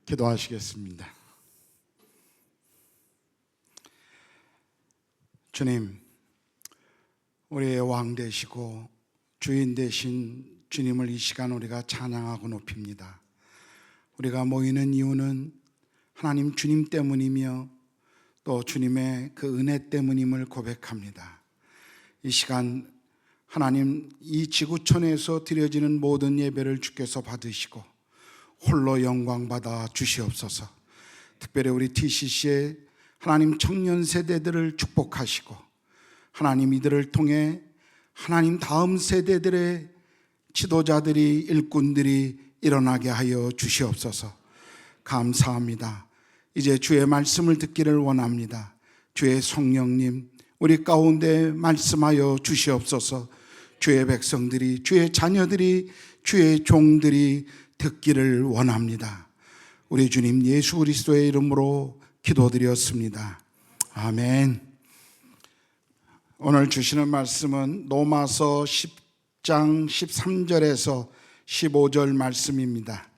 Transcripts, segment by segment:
기도하시겠습니다. 주님, 우리의 왕 되시고 주인 되신 주님을 이 시간 우리가 찬양하고 높입니다. 우리가 모이는 이유는 하나님 주님 때문이며 또 주님의 그 은혜 때문임을 고백합니다. 이 시간 하나님, 이 지구촌에서 드려지는 모든 예배를 주께서 받으시고 홀로 영광 받아 주시옵소서. 특별히 우리 TCC의 하나님 청년 세대들을 축복하시고 하나님 이들을 통해 하나님 다음 세대들의 지도자들이, 일꾼들이 일어나게 하여 주시옵소서. 감사합니다. 이제 주의 말씀을 듣기를 원합니다. 주의 성령님 우리 가운데 말씀하여 주시옵소서. 주의 백성들이, 주의 자녀들이, 주의 종들이 듣기를 원합니다. 우리 주님 예수 그리스도의 이름으로 기도드렸습니다. 아멘. 오늘 주시는 말씀은 로마서 10장 13절에서 15절 말씀입니다.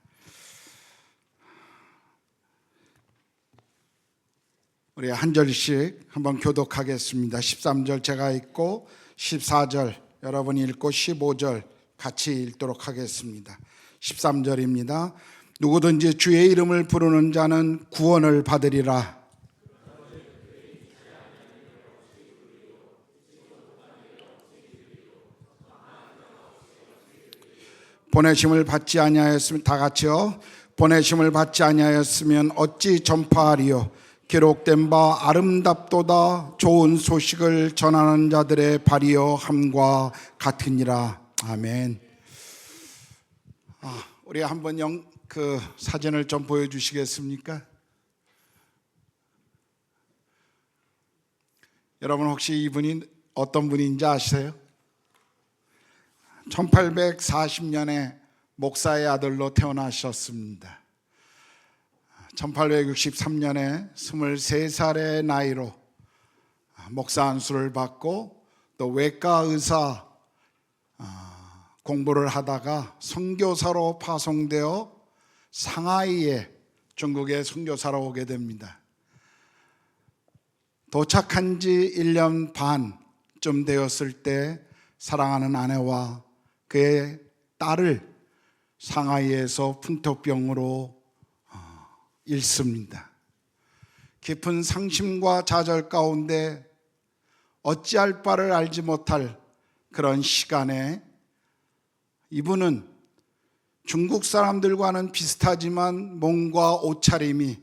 우리 한 절씩 한번 교독하겠습니다. 13절 제가 읽고 14절 여러분이 읽고 15절 같이 읽도록 하겠습니다. 13절입니다. 누구든지 주의 이름을 부르는 자는 구원을 받으리라. 보내심을 받지 아니하였으면, 다 같이요. 보내심을 받지 아니하였으면 어찌 전파하리요. 기록된 바 아름답도다 좋은 소식을 전하는 자들의 발이여 함과 같으니라. 아멘. 우리 한번 그 사진을 좀 보여주시겠습니까? 여러분 혹시 이분이 어떤 분인지 아세요? 1840년에 목사의 아들로 태어나셨습니다. 1863년에 23살의 나이로 목사 안수를 받고 또 외과 의사 공부를 하다가 선교사로 파송되어 상하이에 중국에 선교사로 오게 됩니다. 도착한 지 1년 반쯤 되었을 때 사랑하는 아내와 그의 딸을 상하이에서 풍토병으로 잃습니다. 깊은 상심과 좌절 가운데 어찌할 바를 알지 못할 그런 시간에 이분은 중국 사람들과는 비슷하지만 몸과 옷차림이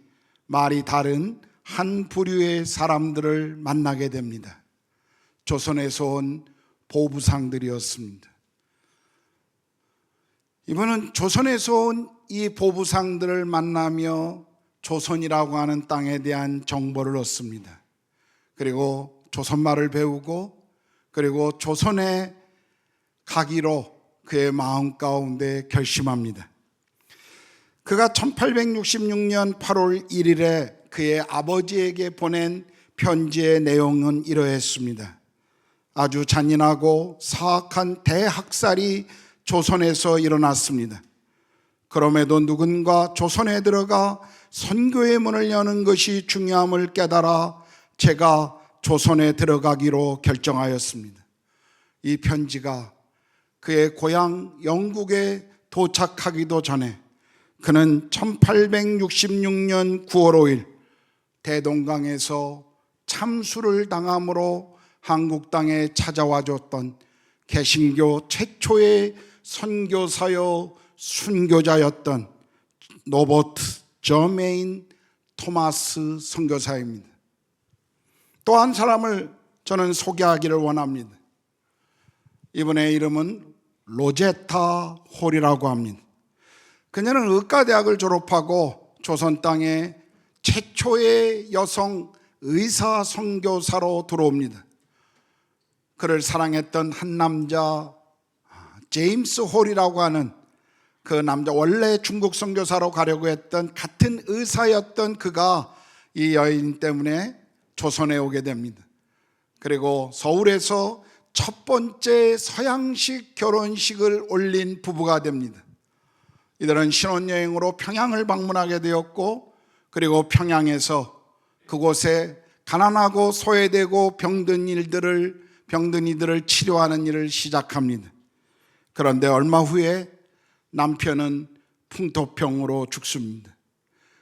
말이 다른 한 부류의 사람들을 만나게 됩니다. 조선에서 온 보부상들이었습니다. 이분은 조선에서 온 이 보부상들을 만나며 조선이라고 하는 땅에 대한 정보를 얻습니다. 그리고 조선말을 배우고 그리고 조선에 가기로 그의 마음 가운데 결심합니다. 그가 1866년 8월 1일에 그의 아버지에게 보낸 편지의 내용은 이러했습니다. 아주 잔인하고 사악한 대학살이 조선에서 일어났습니다. 그럼에도 누군가 조선에 들어가 선교의 문을 여는 것이 중요함을 깨달아 제가 조선에 들어가기로 결정하였습니다. 이 편지가 그의 고향 영국에 도착하기도 전에 그는 1866년 9월 5일 대동강에서 참수를 당함으로 한국 땅에 찾아와 줬던 개신교 최초의 선교사요 순교자였던 노버트 저메인 토마스 선교사입니다. 또 한 사람을 저는 소개하기를 원합니다. 이분의 이름은 로제타 홀이라고 합니다. 그녀는 의과대학을 졸업하고 조선 땅에 최초의 여성 의사 선교사로 들어옵니다. 그를 사랑했던 한 남자 제임스 홀이라고 하는 그 남자, 원래 중국 선교사로 가려고 했던 같은 의사였던 그가 이 여인 때문에 조선에 오게 됩니다. 그리고 서울에서 첫 번째 서양식 결혼식을 올린 부부가 됩니다. 이들은 신혼여행으로 평양을 방문하게 되었고, 그리고 평양에서 그곳에 가난하고 소외되고 병든 이들을 치료하는 일을 시작합니다. 그런데 얼마 후에 남편은 풍토병으로 죽습니다.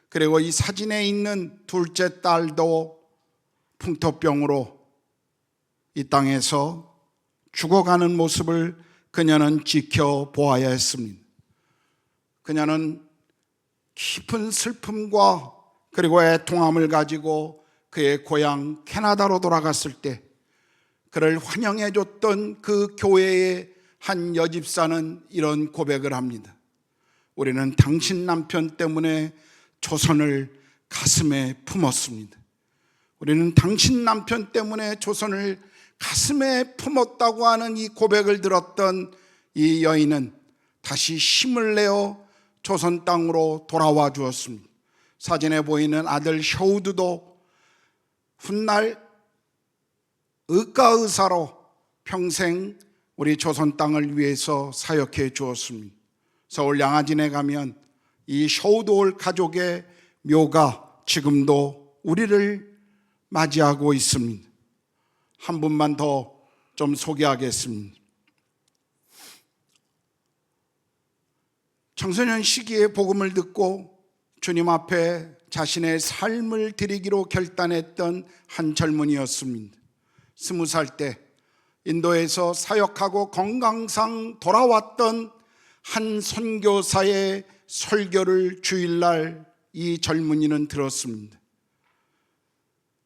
그리고 이 사진에 있는 둘째 딸도 풍토병으로 이 땅에서 죽어가는 모습을 그녀는 지켜보아야 했습니다. 그녀는 깊은 슬픔과 그리고 애통함을 가지고 그의 고향 캐나다로 돌아갔을 때 그를 환영해 줬던 그 교회의 한 여집사는 이런 고백을 합니다. 우리는 당신 남편 때문에 조선을 가슴에 품었습니다. 우리는 당신 남편 때문에 조선을 가슴에 품었다고 하는 이 고백을 들었던 이 여인은 다시 힘을 내어 조선 땅으로 돌아와 주었습니다. 사진에 보이는 아들 셔우드도 훗날 의과의사로 평생 우리 조선 땅을 위해서 사역해 주었습니다. 서울 양화진에 가면 이 셔우드올 가족의 묘가 지금도 우리를 맞이하고 있습니다. 한 분만 더 좀 소개하겠습니다. 청소년 시기에 복음을 듣고 주님 앞에 자신의 삶을 드리기로 결단했던 한 젊은이였습니다. 20살 때 인도에서 사역하고 건강상 돌아왔던 한 선교사의 설교를 주일날 이 젊은이는 들었습니다.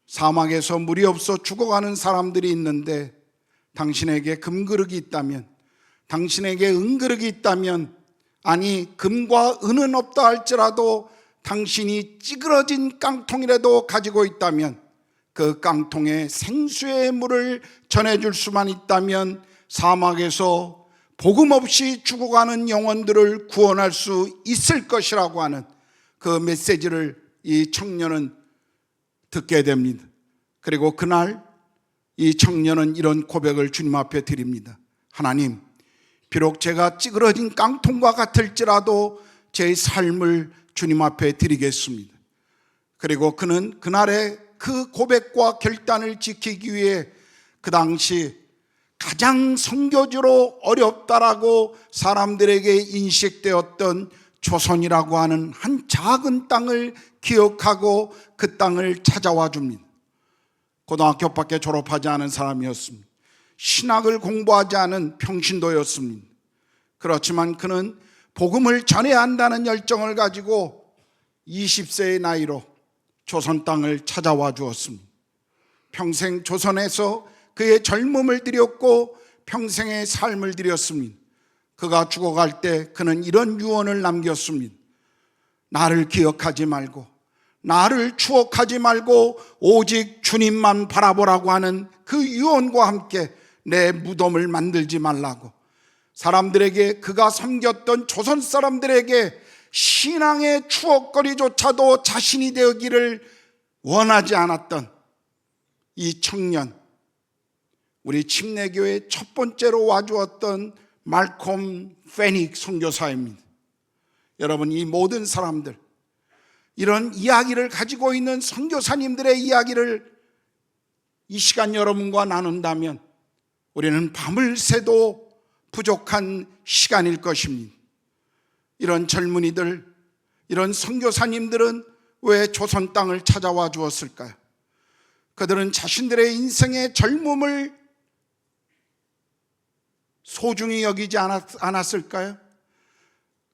사막에서 물이 없어 죽어가는 사람들이 있는데 당신에게 금그릇이 있다면, 당신에게 은그릇이 있다면, 아니 금과 은은 없다 할지라도 당신이 찌그러진 깡통이라도 가지고 있다면 그 깡통에 생수의 물을 전해줄 수만 있다면 사막에서 복음 없이 죽어가는 영혼들을 구원할 수 있을 것이라고 하는 그 메시지를 이 청년은 듣게 됩니다. 그리고 그날 이 청년은 이런 고백을 주님 앞에 드립니다. 하나님, 비록 제가 찌그러진 깡통과 같을지라도 제 삶을 주님 앞에 드리겠습니다. 그리고 그는 그날의 그 고백과 결단을 지키기 위해 그 당시 가장 선교지로 어렵다라고 사람들에게 인식되었던 조선이라고 하는 한 작은 땅을 기억하고 그 땅을 찾아와 줍니다. 고등학교밖에 졸업하지 않은 사람이었습니다. 신학을 공부하지 않은 평신도였습니다. 그렇지만 그는 복음을 전해야 한다는 열정을 가지고 20세의 나이로 조선 땅을 찾아와 주었습니다. 평생 조선에서 그의 젊음을 드렸고 평생의 삶을 드렸습니다. 그가 죽어갈 때 그는 이런 유언을 남겼습니다. 나를 기억하지 말고, 나를 추억하지 말고 오직 주님만 바라보라고 하는 그 유언과 함께 내 무덤을 만들지 말라고, 사람들에게, 그가 섬겼던 조선 사람들에게 신앙의 추억거리조차도 자신이 되기를 원하지 않았던 이 청년, 우리 침례교회 첫 번째로 와주었던 말콤 페닉 선교사입니다. 여러분, 이 모든 사람들, 이런 이야기를 가지고 있는 선교사님들의 이야기를 이 시간 여러분과 나눈다면 우리는 밤을 새도 부족한 시간일 것입니다. 이런 젊은이들, 이런 선교사님들은 왜 조선 땅을 찾아와 주었을까요? 그들은 자신들의 인생의 젊음을 소중히 여기지 않았을까요?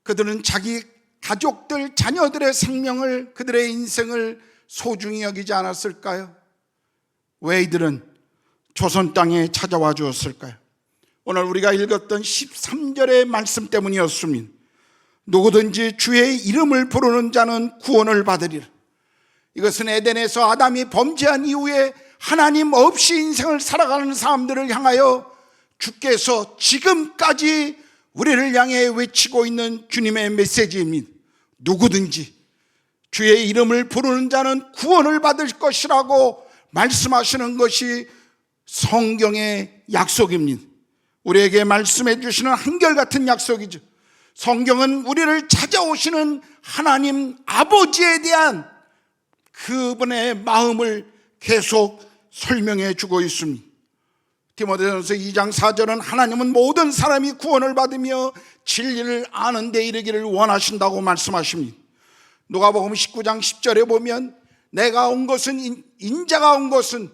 그들은 자기 가족들, 자녀들의 생명을, 그들의 인생을 소중히 여기지 않았을까요? 왜 이들은 조선 땅에 찾아와 주었을까요? 오늘 우리가 읽었던 13절의 말씀 때문이었습니다. 누구든지 주의 이름을 부르는 자는 구원을 받으리라. 이것은 에덴에서 아담이 범죄한 이후에 하나님 없이 인생을 살아가는 사람들을 향하여 주께서 지금까지 우리를 향해 외치고 있는 주님의 메시지입니다. 누구든지 주의 이름을 부르는 자는 구원을 받을 것이라고 말씀하시는 것이 성경의 약속입니다. 우리에게 말씀해 주시는 한결같은 약속이죠. 성경은 우리를 찾아오시는 하나님 아버지에 대한 그분의 마음을 계속 설명해 주고 있습니다. 디모데전서 2장 4절은 하나님은 모든 사람이 구원을 받으며 진리를 아는 데 이르기를 원하신다고 말씀하십니다. 누가복음 19장 10절에 보면 내가 온 것은 인자가 온 것은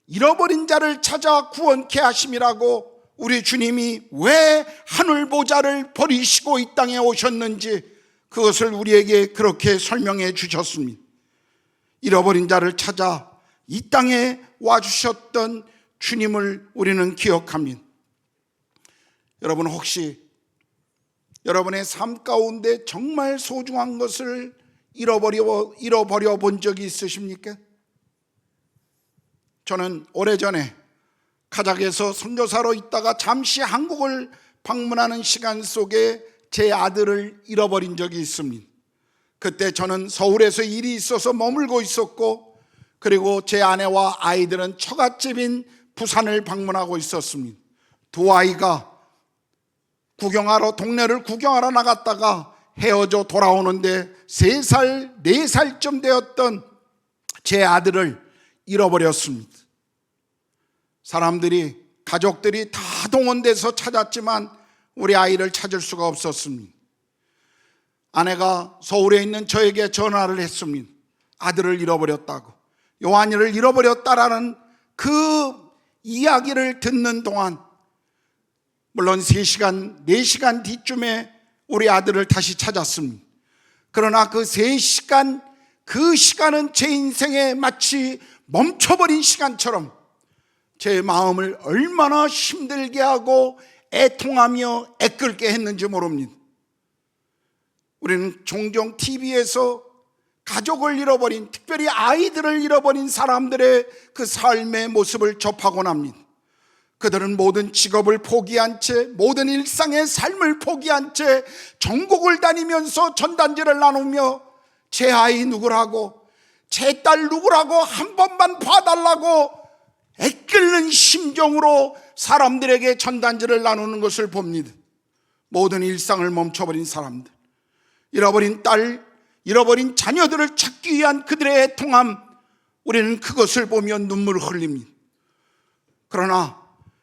잃어버린 자를 찾아 구원케 하심이라고 우리 주님이 왜 하늘 보좌를 버리시고 이 땅에 오셨는지 그것을 우리에게 그렇게 설명해 주셨습니다. 잃어버린 자를 찾아 이 땅에 와주셨던 주님을 우리는 기억합니다. 여러분, 혹시 여러분의 삶 가운데 정말 소중한 것을 잃어버려 본 적이 있으십니까? 저는 오래전에 카자흐에서 선교사로 있다가 잠시 한국을 방문하는 시간 속에 제 아들을 잃어버린 적이 있습니다. 그때 저는 서울에서 일이 있어서 머물고 있었고, 그리고 제 아내와 아이들은 처갓집인 부산을 방문하고 있었습니다. 두 아이가 동네를 구경하러 나갔다가 헤어져 돌아오는데 3살, 4살쯤 되었던 제 아들을 잃어버렸습니다. 가족들이 다 동원돼서 찾았지만 우리 아이를 찾을 수가 없었습니다. 아내가 서울에 있는 저에게 전화를 했습니다. 아들을 잃어버렸다고, 요한이를 잃어버렸다라는 그 이야기를 듣는 동안, 물론 3시간, 4시간 뒤쯤에 우리 아들을 다시 찾았습니다. 그러나 그 3시간, 그 시간은 제 인생에 마치 멈춰버린 시간처럼 제 마음을 얼마나 힘들게 하고 애통하며 애끓게 했는지 모릅니다. 우리는 종종 TV에서 가족을 잃어버린, 특별히 아이들을 잃어버린 사람들의 그 삶의 모습을 접하곤 합니다. 그들은 모든 직업을 포기한 채, 모든 일상의 삶을 포기한 채 전국을 다니면서 전단지를 나누며 제 아이 누구라고, 제 딸 누구라고 한 번만 봐달라고 애끓는 심정으로 사람들에게 전단지를 나누는 것을 봅니다. 모든 일상을 멈춰버린 사람들, 잃어버린 딸, 잃어버린 자녀들을 찾기 위한 그들의 애통함, 우리는 그것을 보며 눈물을 흘립니다. 그러나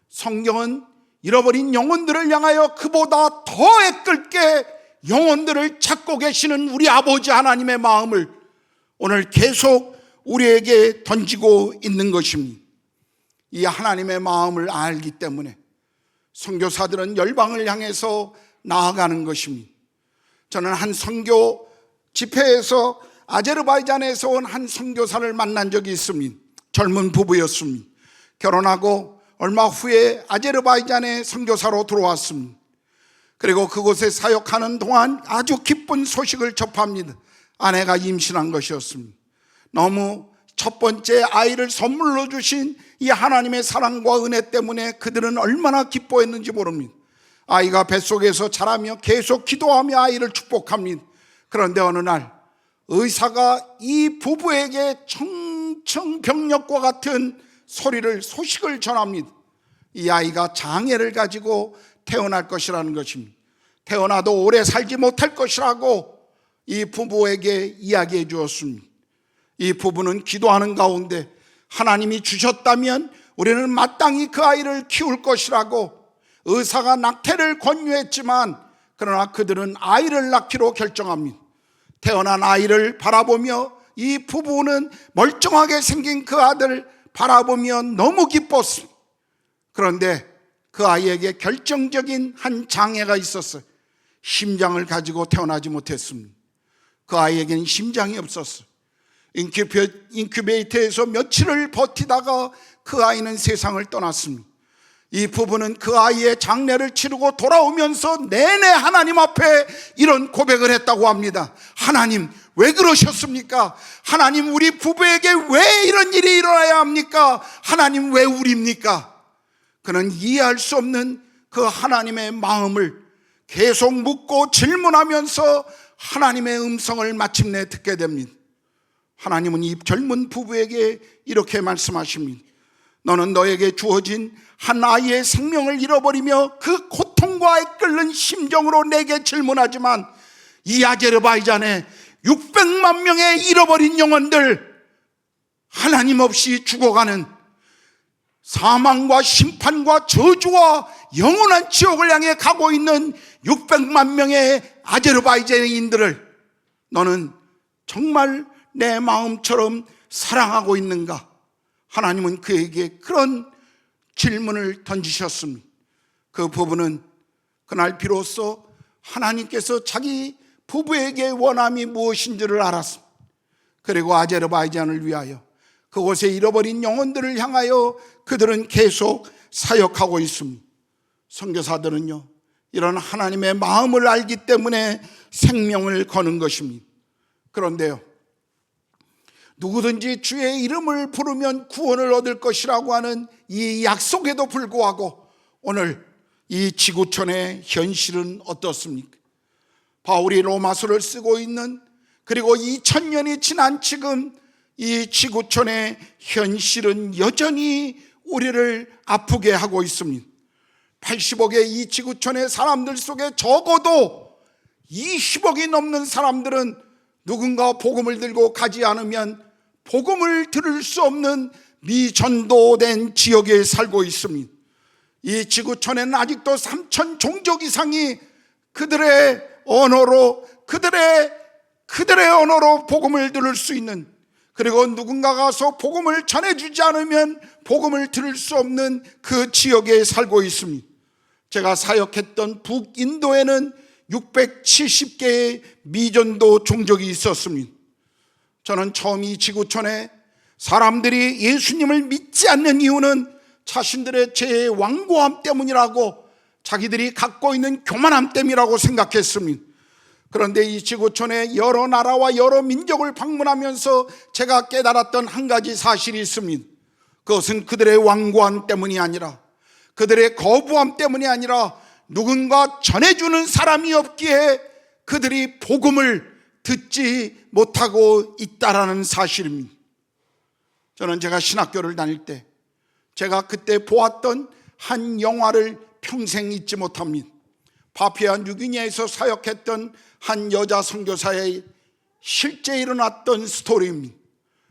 성경은 잃어버린 영혼들을 향하여 그보다 더 애끓게 영혼들을 찾고 계시는 우리 아버지 하나님의 마음을 오늘 계속 우리에게 던지고 있는 것입니다. 이 하나님의 마음을 알기 때문에 선교사들은 열방을 향해서 나아가는 것입니다. 저는 한 선교 집회에서 아제르바이잔에서 온 한 선교사를 만난 적이 있습니다. 젊은 부부였습니다. 결혼하고 얼마 후에 아제르바이잔의 선교사로 들어왔습니다. 그리고 그곳에 사역하는 동안 아주 기쁜 소식을 접합니다. 아내가 임신한 것이었습니다. 너무 첫 번째 아이를 선물로 주신 이 하나님의 사랑과 은혜 때문에 그들은 얼마나 기뻐했는지 모릅니다. 아이가 뱃속에서 자라며 계속 기도하며 아이를 축복합니다. 그런데 어느 날 의사가 이 부부에게 청청병력과 같은 소식을 전합니다. 이 아이가 장애를 가지고 태어날 것이라는 것입니다. 태어나도 오래 살지 못할 것이라고 이 부부에게 이야기해 주었습니다. 이 부부는 기도하는 가운데 하나님이 주셨다면 우리는 마땅히 그 아이를 키울 것이라고 의사가 낙태를 권유했지만, 그러나 그들은 아이를 낳기로 결정합니다. 태어난 아이를 바라보며 이 부부는 멀쩡하게 생긴 그 아들을 바라보며 너무 기뻤습니다. 그런데 그 아이에게 결정적인 한 장애가 있었어요. 심장을 가지고 태어나지 못했습니다. 그 아이에게는 심장이 없었어요. 인큐베이터에서 며칠을 버티다가 그 아이는 세상을 떠났습니다. 이 부부는 그 아이의 장례를 치르고 돌아오면서 내내 하나님 앞에 이런 고백을 했다고 합니다. 하나님, 왜 그러셨습니까? 하나님, 우리 부부에게 왜 이런 일이 일어나야 합니까? 하나님, 왜 우리입니까? 그는 이해할 수 없는 그 하나님의 마음을 계속 묻고 질문하면서 하나님의 음성을 마침내 듣게 됩니다. 하나님은 이 젊은 부부에게 이렇게 말씀하십니다. 너는 너에게 주어진 한 아이의 생명을 잃어버리며 그 고통 성과에 끓는 심정으로 내게 질문하지만 이 아제르바이잔에 600만 명의 잃어버린 영혼들, 하나님 없이 죽어가는 사망과 심판과 저주와 영원한 지옥을 향해 가고 있는 600만 명의 아제르바이잔인들을 너는 정말 내 마음처럼 사랑하고 있는가? 하나님은 그에게 그런 질문을 던지셨습니다. 그 부부는 그날 비로소 하나님께서 자기 부부에게 원함이 무엇인지를 알았습니다. 그리고 아제르바이잔을 위하여 그곳에 잃어버린 영혼들을 향하여 그들은 계속 사역하고 있습니다. 선교사들은요, 이런 하나님의 마음을 알기 때문에 생명을 거는 것입니다. 그런데요, 누구든지 주의 이름을 부르면 구원을 얻을 것이라고 하는 이 약속에도 불구하고 오늘 이 지구촌의 현실은 어떻습니까? 바울이 로마서를 쓰고 있는, 그리고 2000년이 지난 지금 이 지구촌의 현실은 여전히 우리를 아프게 하고 있습니다. 80억의 이 지구촌의 사람들 속에 적어도 20억이 넘는 사람들은 누군가 복음을 들고 가지 않으면 복음을 들을 수 없는 미전도된 지역에 살고 있습니다. 이 지구촌에는 아직도 3,000 종족 이상이 그들의 언어로 복음을 들을 수 있는, 그리고 누군가가 가서 복음을 전해주지 않으면 복음을 들을 수 없는 그 지역에 살고 있습니다. 제가 사역했던 북인도에는 670개의 미전도 종족이 있었습니다. 저는 처음 이 지구촌에 사람들이 예수님을 믿지 않는 이유는 자신들의 죄의 완고함 때문이라고, 자기들이 갖고 있는 교만함 때문이라고 생각했습니다. 그런데 이 지구촌에 여러 나라와 여러 민족을 방문하면서 제가 깨달았던 한 가지 사실이 있습니다. 그것은 그들의 완고함 때문이 아니라, 그들의 거부함 때문이 아니라, 누군가 전해주는 사람이 없기에 그들이 복음을 듣지 못하고 있다라는 사실입니다. 저는 제가 신학교를 다닐 때 제가 그때 보았던 한 영화를 평생 잊지 못합니다. 파푸아 뉴기니아에서 사역했던 한 여자 선교사의 실제 일어났던 스토리입니다.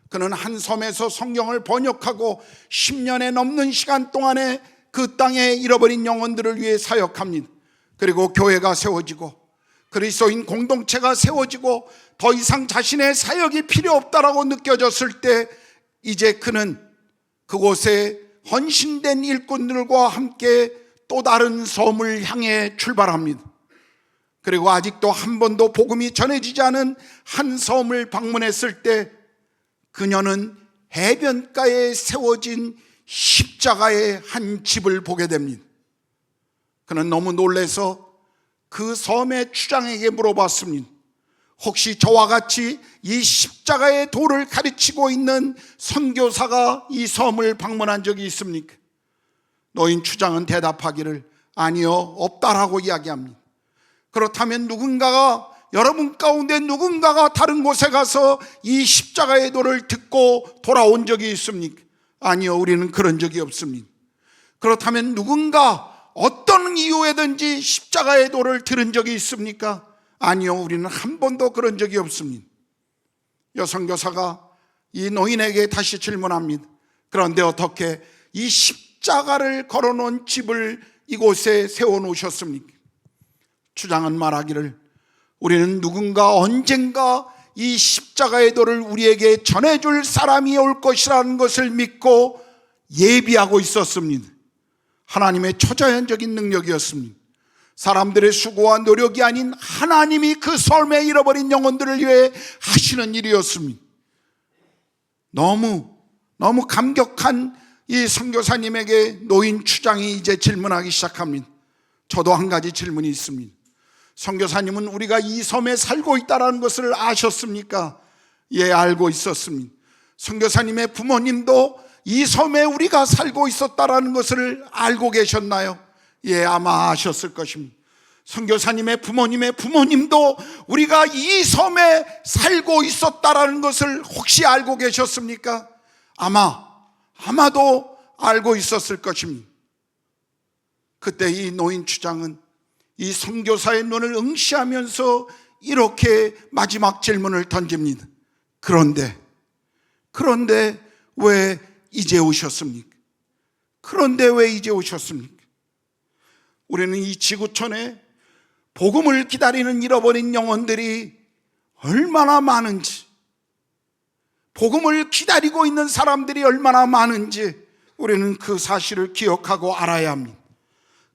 그는 한 섬에서 성경을 번역하고 10년에 넘는 시간 동안에 그 땅에 잃어버린 영혼들을 위해 사역합니다. 그리고 교회가 세워지고 그리스도인 공동체가 세워지고 더 이상 자신의 사역이 필요 없다라고 느껴졌을 때 이제 그는 그곳에 헌신된 일꾼들과 함께 또 다른 섬을 향해 출발합니다. 그리고 아직도 한 번도 복음이 전해지지 않은 한 섬을 방문했을 때 그녀는 해변가에 세워진 십자가의 한 집을 보게 됩니다. 그는 너무 놀라서 그 섬의 추장에게 물어봤습니다. 혹시 저와 같이 이 십자가의 도를 가르치고 있는 선교사가 이 섬을 방문한 적이 있습니까? 노인 추장은 대답하기를 아니요, 없다라고 이야기합니다. 그렇다면 여러분 가운데 누군가가 다른 곳에 가서 이 십자가의 도를 듣고 돌아온 적이 있습니까? 아니요, 우리는 그런 적이 없습니다. 그렇다면 누군가 어떤 이유에든지 십자가의 도를 들은 적이 있습니까? 아니요, 우리는 한 번도 그런 적이 없습니다. 여선교사가 이 노인에게 다시 질문합니다. 그런데 어떻게 이 십자가를 걸어놓은 집을 이곳에 세워놓으셨습니까? 추장은 말하기를 우리는 누군가 언젠가 이 십자가의 도를 우리에게 전해줄 사람이 올 것이라는 것을 믿고 예비하고 있었습니다. 하나님의 초자연적인 능력이었습니다. 사람들의 수고와 노력이 아닌 하나님이 그 삶에 잃어버린 영혼들을 위해 하시는 일이었습니다. 너무 감격한 이 선교사님에게 노인 추장이 이제 질문하기 시작합니다. 저도 한 가지 질문이 있습니다. 선교사님은 우리가 이 섬에 살고 있다는 것을 아셨습니까? 예, 알고 있었습니다. 선교사님의 부모님도 이 섬에 우리가 살고 있었다는 것을 알고 계셨나요? 예, 아마 아셨을 것입니다. 선교사님의 부모님의 부모님도 우리가 이 섬에 살고 있었다는 것을 혹시 알고 계셨습니까? 아마도 알고 있었을 것입니다. 그때 이 노인 추장은 이 선교사의 눈을 응시하면서 이렇게 마지막 질문을 던집니다. 그런데 왜 이제 오셨습니까? 그런데 왜 이제 오셨습니까? 우리는 이 지구촌에 복음을 기다리는 잃어버린 영혼들이 얼마나 많은지, 복음을 기다리고 있는 사람들이 얼마나 많은지 우리는 그 사실을 기억하고 알아야 합니다.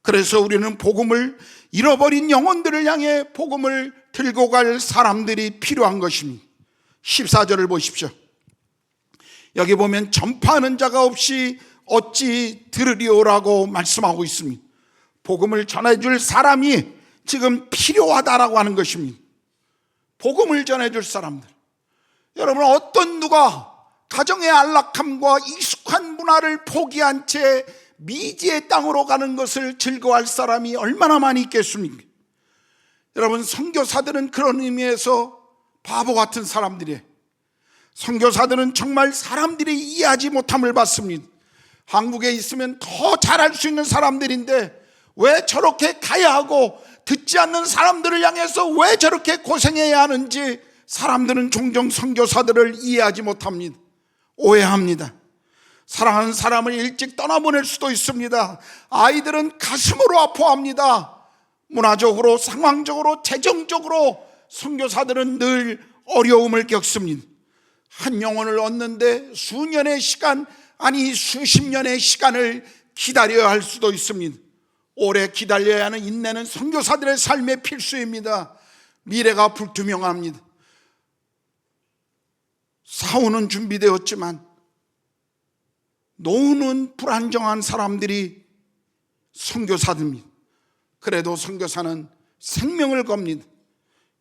그래서 우리는 복음을 잃어버린 영혼들을 향해 복음을 들고 갈 사람들이 필요한 것입니다. 14절을 보십시오. 여기 보면 전파하는 자가 없이 어찌 들으리오라고 말씀하고 있습니다. 복음을 전해줄 사람이 지금 필요하다라고 하는 것입니다. 복음을 전해줄 사람들. 여러분, 어떤 누가 가정의 안락함과 익숙한 문화를 포기한 채 미지의 땅으로 가는 것을 즐거워할 사람이 얼마나 많이 있겠습니까? 여러분, 선교사들은 그런 의미에서 바보 같은 사람들이에요. 선교사들은 정말 사람들이 이해하지 못함을 받습니다. 한국에 있으면 더 잘할 수 있는 사람들인데 왜 저렇게 가야 하고, 듣지 않는 사람들을 향해서 왜 저렇게 고생해야 하는지 사람들은 종종 선교사들을 이해하지 못합니다. 오해합니다. 사랑하는 사람을 일찍 떠나보낼 수도 있습니다. 아이들은 가슴으로 아파합니다. 문화적으로, 상황적으로, 재정적으로 선교사들은 늘 어려움을 겪습니다. 한 영혼을 얻는데 수년의 시간, 아니 수십 년의 시간을 기다려야 할 수도 있습니다. 오래 기다려야 하는 인내는 선교사들의 삶의 필수입니다. 미래가 불투명합니다. 사후는 준비되었지만 노후는 불안정한 사람들이 선교사들입니다. 그래도 선교사는 생명을 겁니다.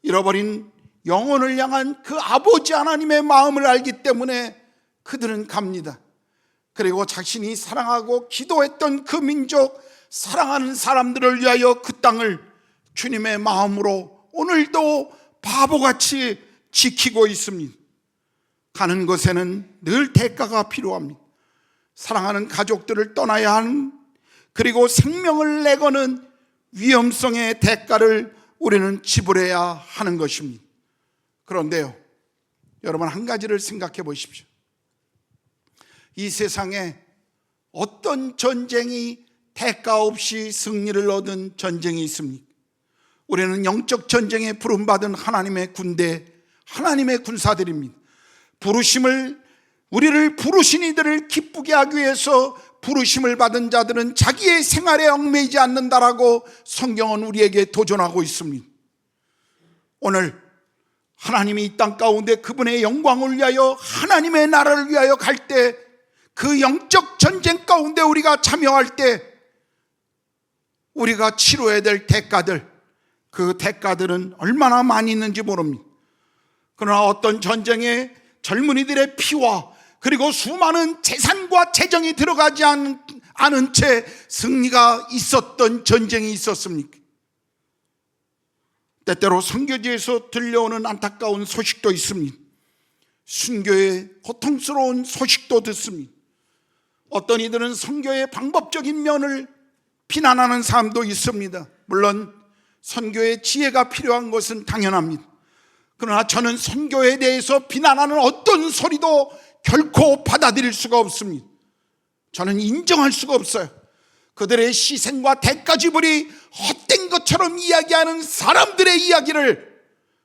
잃어버린 영혼을 향한 그 아버지 하나님의 마음을 알기 때문에 그들은 갑니다. 그리고 자신이 사랑하고 기도했던 그 민족, 사랑하는 사람들을 위하여 그 땅을 주님의 마음으로 오늘도 바보같이 지키고 있습니다. 가는 것에는 늘 대가가 필요합니다. 사랑하는 가족들을 떠나야 하는, 그리고 생명을 내거는 위험성의 대가를 우리는 지불해야 하는 것입니다. 그런데요, 여러분, 한 가지를 생각해 보십시오. 이 세상에 어떤 전쟁이 대가 없이 승리를 얻은 전쟁이 있습니까? 우리는 영적 전쟁에 부름받은 하나님의 군대, 하나님의 군사들입니다. 우리를 부르신 이들을 기쁘게 하기 위해서 부르심을 받은 자들은 자기의 생활에 얽매이지 않는다라고 성경은 우리에게 도전하고 있습니다. 오늘 하나님이 이 땅 가운데 그분의 영광을 위하여, 하나님의 나라를 위하여 갈 때, 그 영적 전쟁 가운데 우리가 참여할 때 우리가 치러야 될 대가들, 그 대가들은 얼마나 많이 있는지 모릅니다. 그러나 어떤 전쟁에 젊은이들의 피와 그리고 수많은 재산과 재정이 들어가지 않은 채 승리가 있었던 전쟁이 있었습니까? 때때로 선교지에서 들려오는 안타까운 소식도 있습니다. 순교의 고통스러운 소식도 듣습니다. 어떤 이들은 선교의 방법적인 면을 비난하는 사람도 있습니다. 물론 선교의 지혜가 필요한 것은 당연합니다. 그러나 저는 선교에 대해서 비난하는 어떤 소리도 결코 받아들일 수가 없습니다. 저는 인정할 수가 없어요. 그들의 희생과 대가 지불이 헛된 것처럼 이야기하는 사람들의 이야기를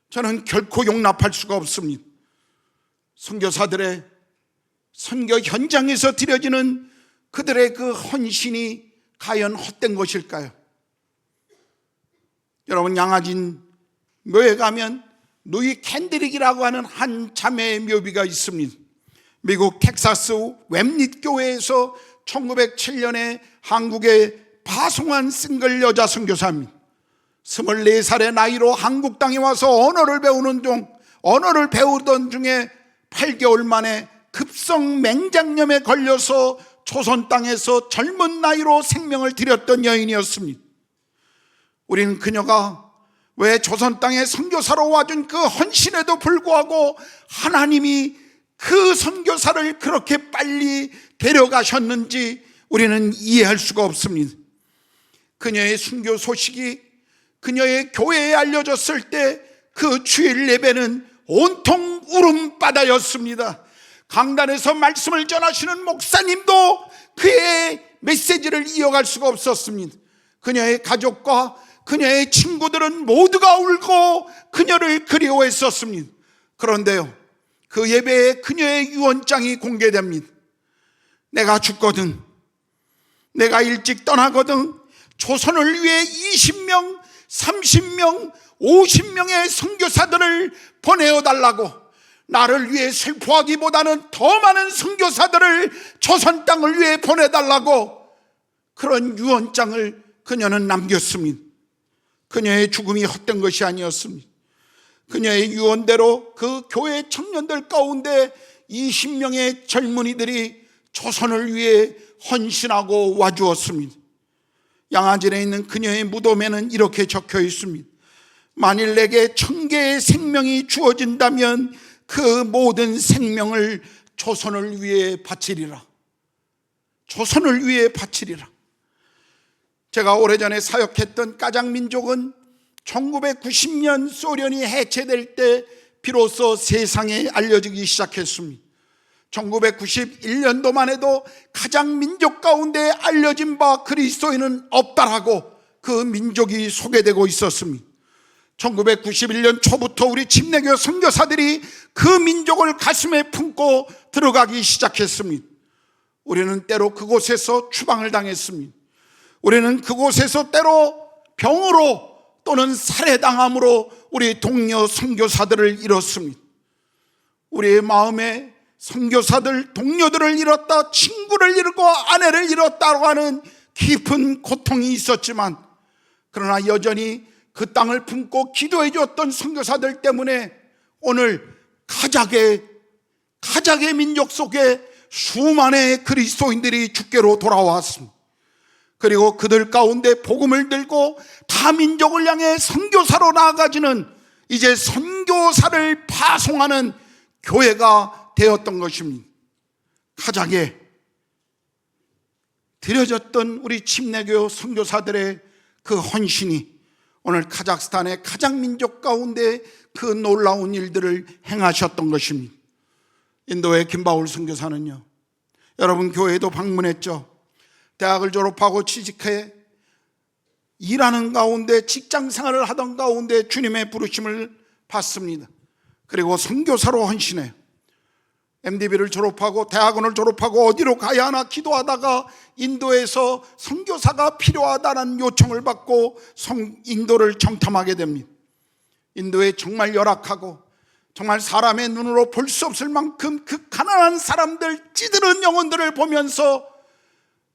저는 결코 용납할 수가 없습니다. 선교사들의 선교 현장에서 드려지는 그들의 그 헌신이 과연 헛된 것일까요? 여러분, 양화진 묘에 가면 누이 캔드릭이라고 하는 한 자매의 묘비가 있습니다. 미국 텍사스 웹릿 교회에서 1907년에 한국에 파송한 싱글 여자 선교사입니다. 24살의 나이로 한국 땅에 와서 언어를 배우던 중에 8개월 만에 급성 맹장염에 걸려서 조선 땅에서 젊은 나이로 생명을 드렸던 여인이었습니다. 우리는 그녀가 왜 조선 땅에 선교사로 와준 그 헌신에도 불구하고 하나님이 그 선교사를 그렇게 빨리 데려가셨는지 우리는 이해할 수가 없습니다. 그녀의 순교 소식이 그녀의 교회에 알려졌을 때 그 주일 예배는 온통 울음바다였습니다. 강단에서 말씀을 전하시는 목사님도 그의 메시지를 이어갈 수가 없었습니다. 그녀의 가족과 그녀의 친구들은 모두가 울고 그녀를 그리워했었습니다. 그런데요, 그 예배에 그녀의 유언장이 공개됩니다. 내가 죽거든, 내가 일찍 떠나거든 조선을 위해 20명, 30명, 50명의 선교사들을 보내어달라고, 나를 위해 슬퍼하기보다는 더 많은 선교사들을 조선 땅을 위해 보내달라고 그런 유언장을 그녀는 남겼습니다. 그녀의 죽음이 헛된 것이 아니었습니다. 그녀의 유언대로 그 교회 청년들 가운데 20명의 젊은이들이 조선을 위해 헌신하고 와주었습니다. 양아진에 있는 그녀의 무덤에는 이렇게 적혀 있습니다. 만일 내게 1000개의 생명이 주어진다면 그 모든 생명을 조선을 위해 바치리라. 조선을 위해 바치리라. 제가 오래전에 사역했던 까장민족은 1990년 소련이 해체될 때 비로소 세상에 알려지기 시작했습니다. 1991년도만 해도 가장민족 가운데 알려진 바 그리스도인은 없다라고 그 민족이 소개되고 있었습니다. 1991년 초부터 우리 침례교 선교사들이 그 민족을 가슴에 품고 들어가기 시작했습니다. 우리는 때로 그곳에서 추방을 당했습니다. 우리는 그곳에서 때로 병으로 또는 살해당함으로 우리 동료 선교사들을 잃었습니다. 우리의 마음에 선교사들, 동료들을 잃었다, 친구를 잃고 아내를 잃었다고 하는 깊은 고통이 있었지만, 그러나 여전히 그 땅을 품고 기도해 주었던 선교사들 때문에 오늘 가작의 민족 속에 수많은 그리스도인들이 주께로 돌아왔습니다. 그리고 그들 가운데 복음을 들고 타민족을 향해 선교사로 나아가지는, 이제 선교사를 파송하는 교회가 되었던 것입니다. 가작에 드려졌던 우리 침례교 선교사들의 그 헌신이 오늘 카자흐스탄의 가장민족 가운데 그 놀라운 일들을 행하셨던 것입니다. 인도의 김바울 선교사는요, 여러분 교회도 방문했죠. 대학을 졸업하고 취직해 일하는 가운데, 직장 생활을 하던 가운데 주님의 부르심을 받습니다. 그리고 선교사로 헌신해요. MDB를 졸업하고 대학원을 졸업하고 어디로 가야 하나 기도하다가 인도에서 선교사가 필요하다는 요청을 받고 인도를 정탐하게 됩니다. 인도에 정말 열악하고 정말 사람의 눈으로 볼 수 없을 만큼 그 가난한 사람들, 찌들은 영혼들을 보면서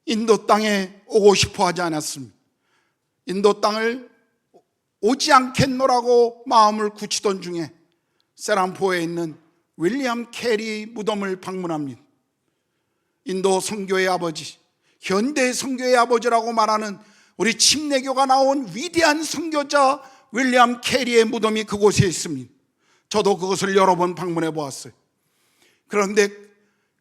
인도 땅에 오고 싶어 하지 않았습니다. 인도 땅을 오지 않겠노라고 마음을 굳히던 중에 세람포에 있는 윌리엄 캐리 무덤을 방문합니다. 인도 선교의 아버지, 현대 선교의 아버지라고 말하는 우리 침례교가 나온 위대한 선교자 윌리엄 캐리의 무덤이 그곳에 있습니다. 저도 그것을 여러 번 방문해 보았어요. 그런데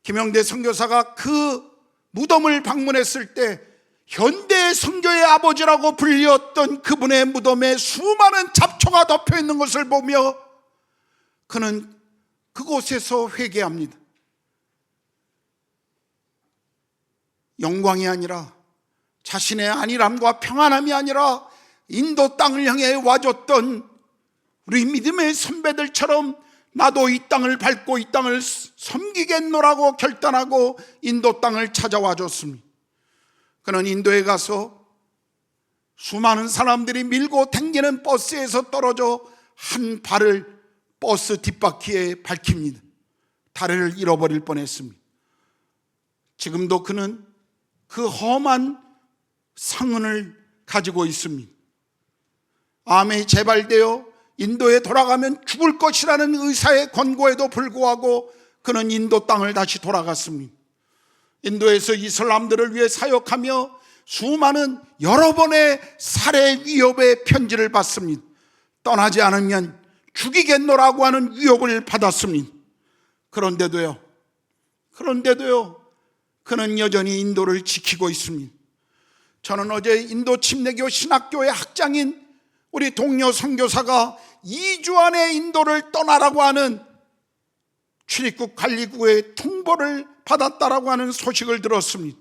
김영대 선교사가 그 무덤을 방문했을 때 현대 선교의 아버지라고 불렸던 그분의 무덤에 수많은 잡초가 덮여 있는 것을 보며 그는 그곳에서 회개합니다. 영광이 아니라, 자신의 안일함과 평안함이 아니라 인도 땅을 향해 와줬던 우리 믿음의 선배들처럼 나도 이 땅을 밟고 이 땅을 섬기겠노라고 결단하고 인도 땅을 찾아와 줬습니다. 그는 인도에 가서 수많은 사람들이 밀고 당기는 버스에서 떨어져 한 발을 버스 뒷바퀴에 밝힙니다. 다리를 잃어버릴 뻔했습니다. 지금도 그는 그 험한 상흔을 가지고 있습니다. 암에 재발되어 인도에 돌아가면 죽을 것이라는 의사의 권고에도 불구하고 그는 인도 땅을 다시 돌아갔습니다. 인도에서 이슬람들을 위해 사역하며 수많은 여러 번의 살해 위협의 편지를 받습니다. 떠나지 않으면 죽이겠노라고 하는 위협을 받았습니다. 그런데도요, 그는 여전히 인도를 지키고 있습니다. 저는 어제 인도 침례교 신학교의 학장인 우리 동료 선교사가 2주 안에 인도를 떠나라고 하는 출입국 관리국의 통보를 받았다라고 하는 소식을 들었습니다.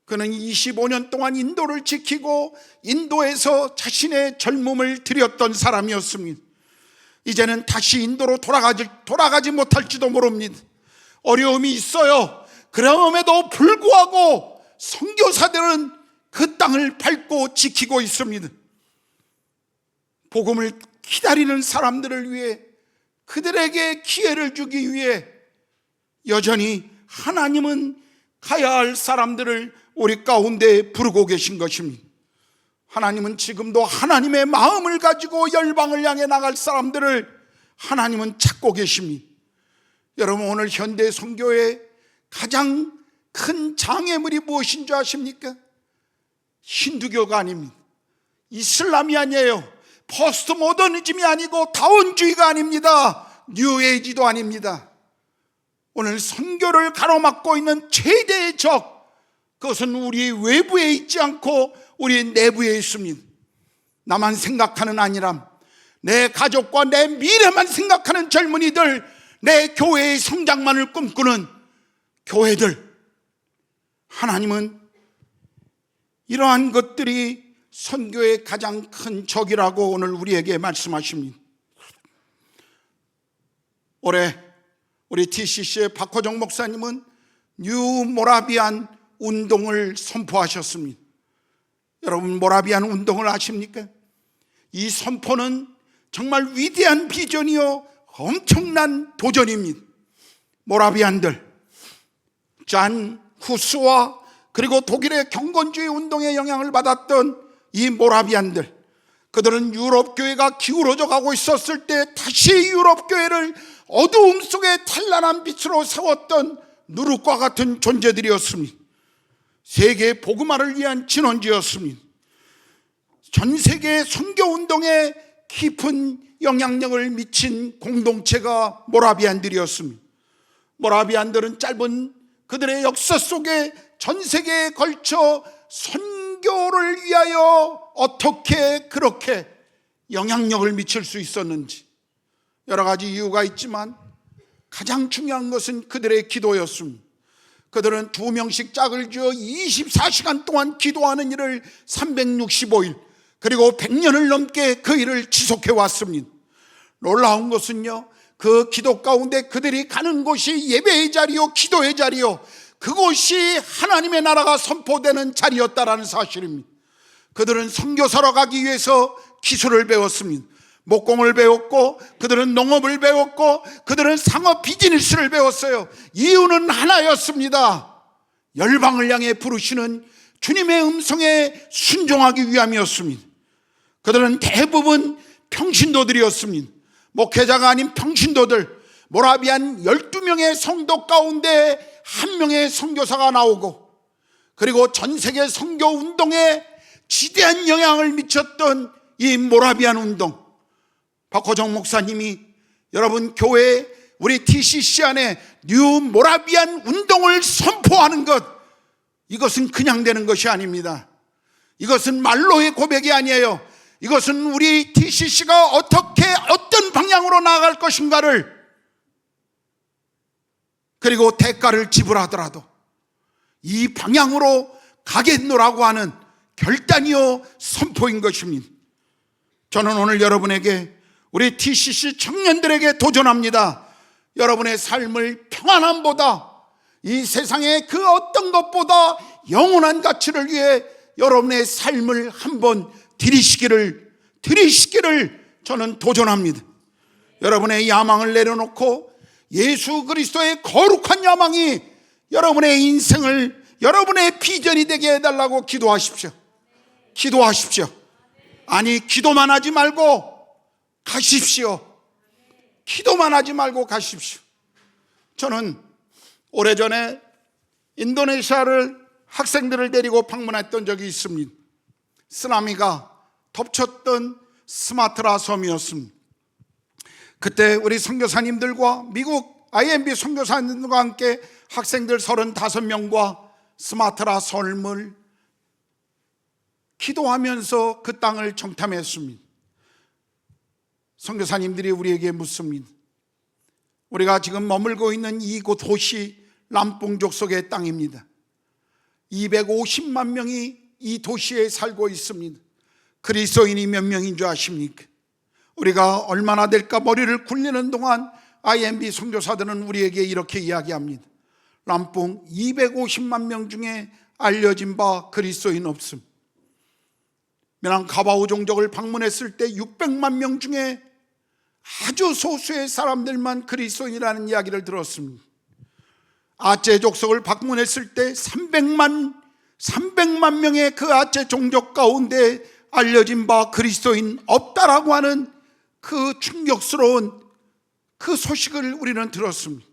그는 25년 동안 인도를 지키고 인도에서 자신의 젊음을 들였던 사람이었습니다. 이제는 다시 인도로 돌아가지 못할지도 모릅니다. 어려움이 있어요. 그럼에도 불구하고 선교사들은 그 땅을 밟고 지키고 있습니다. 복음을 기다리는 사람들을 위해, 그들에게 기회를 주기 위해 여전히 하나님은 가야 할 사람들을 우리 가운데 부르고 계신 것입니다. 하나님은 지금도 하나님의 마음을 가지고 열방을 향해 나갈 사람들을 하나님은 찾고 계십니다. 여러분, 오늘 현대 선교의 가장 큰 장애물이 무엇인 줄 아십니까? 힌두교가 아닙니다. 이슬람이 아니에요. 포스트 모더니즘이 아니고 다원주의가 아닙니다. 뉴에이지도 아닙니다. 오늘 선교를 가로막고 있는 최대의 적, 그것은 우리 외부에 있지 않고 우리 내부에 있습니다. 나만 생각하는 안일함, 내 가족과 내 미래만 생각하는 젊은이들, 내 교회의 성장만을 꿈꾸는 교회들, 하나님은 이러한 것들이 선교의 가장 큰 적이라고 오늘 우리에게 말씀하십니다. 올해 우리 TCC의 박호정 목사님은 뉴 모라비안 운동을 선포하셨습니다. 여러분, 모라비안 운동을 아십니까? 이 선포는 정말 위대한 비전이요 엄청난 도전입니다. 모라비안들, 잔 후스와 그리고 독일의 경건주의 운동에 영향을 받았던 이 모라비안들, 그들은 유럽 교회가 기울어져 가고 있었을 때 다시 유럽 교회를 어두움 속에 찬란한 빛으로 세웠던 누룩과 같은 존재들이었습니다. 세계 복음화를 위한 진원지였습니다. 전 세계 선교 운동에 깊은 영향력을 미친 공동체가 모라비안들이었습니다. 모라비안들은 짧은 그들의 역사 속에 전 세계에 걸쳐 선교를 위하여 어떻게 그렇게 영향력을 미칠 수 있었는지, 여러 가지 이유가 있지만 가장 중요한 것은 그들의 기도였습니다. 그들은 2명씩 짝을 지어 24시간 동안 기도하는 일을 365일, 그리고 100년을 넘게 그 일을 지속해 왔습니다. 놀라운 것은요, 그 기도 가운데 그들이 가는 곳이 예배의 자리요, 기도의 자리요, 그곳이 하나님의 나라가 선포되는 자리였다라는 사실입니다. 그들은 선교사로 가기 위해서 기술을 배웠습니다. 목공을 배웠고, 그들은 농업을 배웠고, 그들은 상업 비즈니스를 배웠어요. 이유는 하나였습니다. 열방을 향해 부르시는 주님의 음성에 순종하기 위함이었습니다. 그들은 대부분 평신도들이었습니다. 목회자가 아닌 평신도들, 모라비안 12명의 성도 가운데 1명의 선교사가 나오고, 그리고 전 세계 선교 운동에 지대한 영향을 미쳤던 이 모라비안 운동, 박호정 목사님이 여러분 교회 우리 TCC 안에 뉴 모라비안 운동을 선포하는 것, 이것은 그냥 되는 것이 아닙니다. 이것은 말로의 고백이 아니에요. 이것은 우리 TCC가 어떻게 어떤 방향으로 나아갈 것인가를, 그리고 대가를 지불하더라도 이 방향으로 가겠노라고 하는 결단이요 선포인 것입니다. 저는 오늘 여러분에게, 우리 TCC 청년들에게 도전합니다. 여러분의 삶을 평안함보다, 이 세상의 그 어떤 것보다 영원한 가치를 위해 여러분의 삶을 한번 들이시기를 저는 도전합니다. 여러분의 야망을 내려놓고 예수 그리스도의 거룩한 야망이 여러분의 인생을, 여러분의 비전이 되게 해달라고 기도하십시오. 기도하십시오. 아니, 기도만 하지 말고 가십시오. 기도만 하지 말고 가십시오. 저는 오래전에 인도네시아를 학생들을 데리고 방문했던 적이 있습니다. 쓰나미가 덮쳤던 스마트라 섬이었습니다. 그때 우리 선교사님들과 미국 IMB 선교사님들과 함께 학생들 35명과 스마트라 섬을 기도하면서 그 땅을 정탐했습니다. 선교사님들이 우리에게 묻습니다. 우리가 지금 머물고 있는 이곳 도시 람뽕 족속의 땅입니다. 250만 명이 이 도시에 살고 있습니다. 그리스도인이 몇 명인 줄 아십니까? 우리가 얼마나 될까 머리를 굴리는 동안 IMB 선교사들은 우리에게 이렇게 이야기합니다. 람뽕 250만 명 중에 알려진 바 그리스도인 없음. 메랑카바오 종족을 방문했을 때 600만 명 중에 아주 소수의 사람들만 그리스도인이라는 이야기를 들었습니다. 아체 족속을 방문했을 때 300만 명의 그 아체 종족 가운데 알려진 바 그리스도인 없다라고 하는 그 충격스러운 그 소식을 우리는 들었습니다.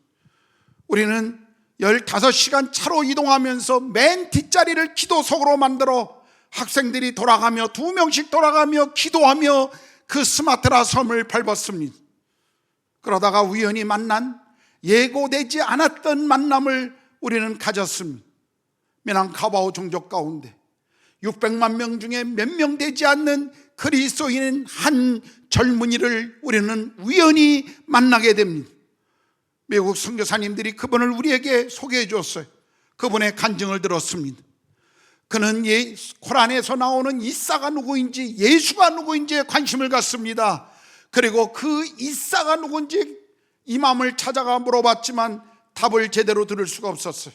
우리는 15시간 차로 이동하면서 맨 뒷자리를 기도석으로 만들어 학생들이 돌아가며 2명씩 돌아가며 기도하며 그 스마트라 섬을 밟았습니다. 그러다가 우연히 만난 예고되지 않았던 만남을 우리는 가졌습니다. 메랑카바오 종족 가운데 600만 명 중에 몇 명 되지 않는 그리스도인 한 젊은이를 우리는 우연히 만나게 됩니다. 미국 선교사님들이 그분을 우리에게 소개해 줬어요. 그분의 간증을 들었습니다. 그는 코란에서 나오는 이사가 누구인지, 예수가 누구인지에 관심을 갖습니다. 그리고 그 이사가 누군지 이맘을 찾아가 물어봤지만 답을 제대로 들을 수가 없었어요.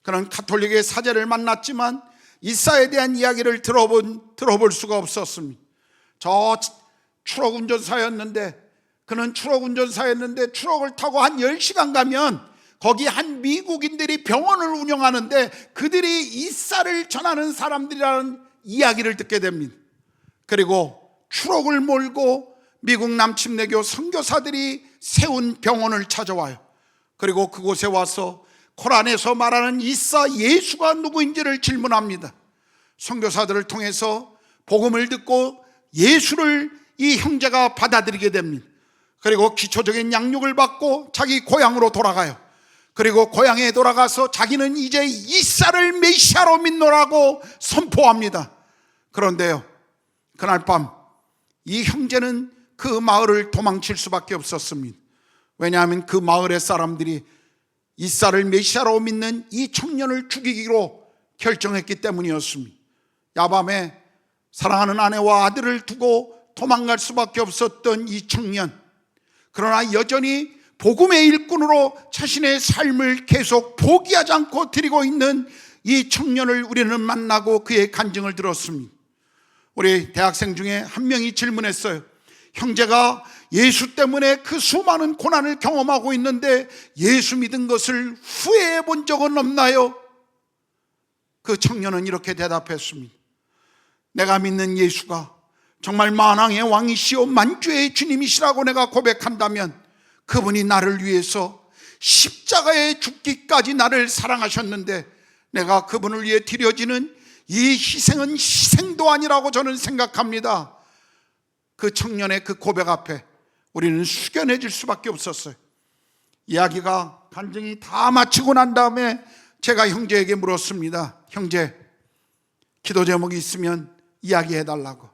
그는 가톨릭의 사제를 만났지만 이사에 대한 이야기를 들어볼 수가 없었습니다. 저 추록 운전사였는데 그는 추록 운전사였는데 추록을 타고 한 10시간 가면 거기 한 미국인들이 병원을 운영하는데 그들이 이사를 전하는 사람들이라는 이야기를 듣게 됩니다. 그리고 추록을 몰고 미국 남침내교 선교사들이 세운 병원을 찾아와요. 그리고 그곳에 와서 코란에서 말하는 이사 예수가 누구인지를 질문합니다. 선교사들을 통해서 복음을 듣고 예수를 이 형제가 받아들이게 됩니다. 그리고 기초적인 양육을 받고 자기 고향으로 돌아가요. 그리고 고향에 돌아가서 자기는 이제 이사를 메시아로 믿노라고 선포합니다. 그런데요, 그날 밤 이 형제는 그 마을을 도망칠 수밖에 없었습니다. 왜냐하면 그 마을의 사람들이 이사를 메시아로 믿는 이 청년을 죽이기로 결정했기 때문이었습니다. 야밤에 사랑하는 아내와 아들을 두고 도망갈 수밖에 없었던 이 청년, 그러나 여전히 복음의 일꾼으로 자신의 삶을 계속 포기하지 않고 드리고 있는 이 청년을 우리는 만나고 그의 간증을 들었습니다. 우리 대학생 중에 한 명이 질문했어요. 형제가 예수 때문에 그 수많은 고난을 경험하고 있는데 예수 믿은 것을 후회해 본 적은 없나요? 그 청년은 이렇게 대답했습니다. 내가 믿는 예수가 정말 만왕의 왕이시오 만주의 주님이시라고 내가 고백한다면 그분이 나를 위해서 십자가에 죽기까지 나를 사랑하셨는데 내가 그분을 위해 드려지는 이 희생은 희생도 아니라고 저는 생각합니다. 그 청년의 그 고백 앞에 우리는 숙연해질 수밖에 없었어요. 이야기가 간증이 다 마치고 난 다음에 제가 형제에게 물었습니다. 형제, 기도 제목이 있으면 이야기해달라고.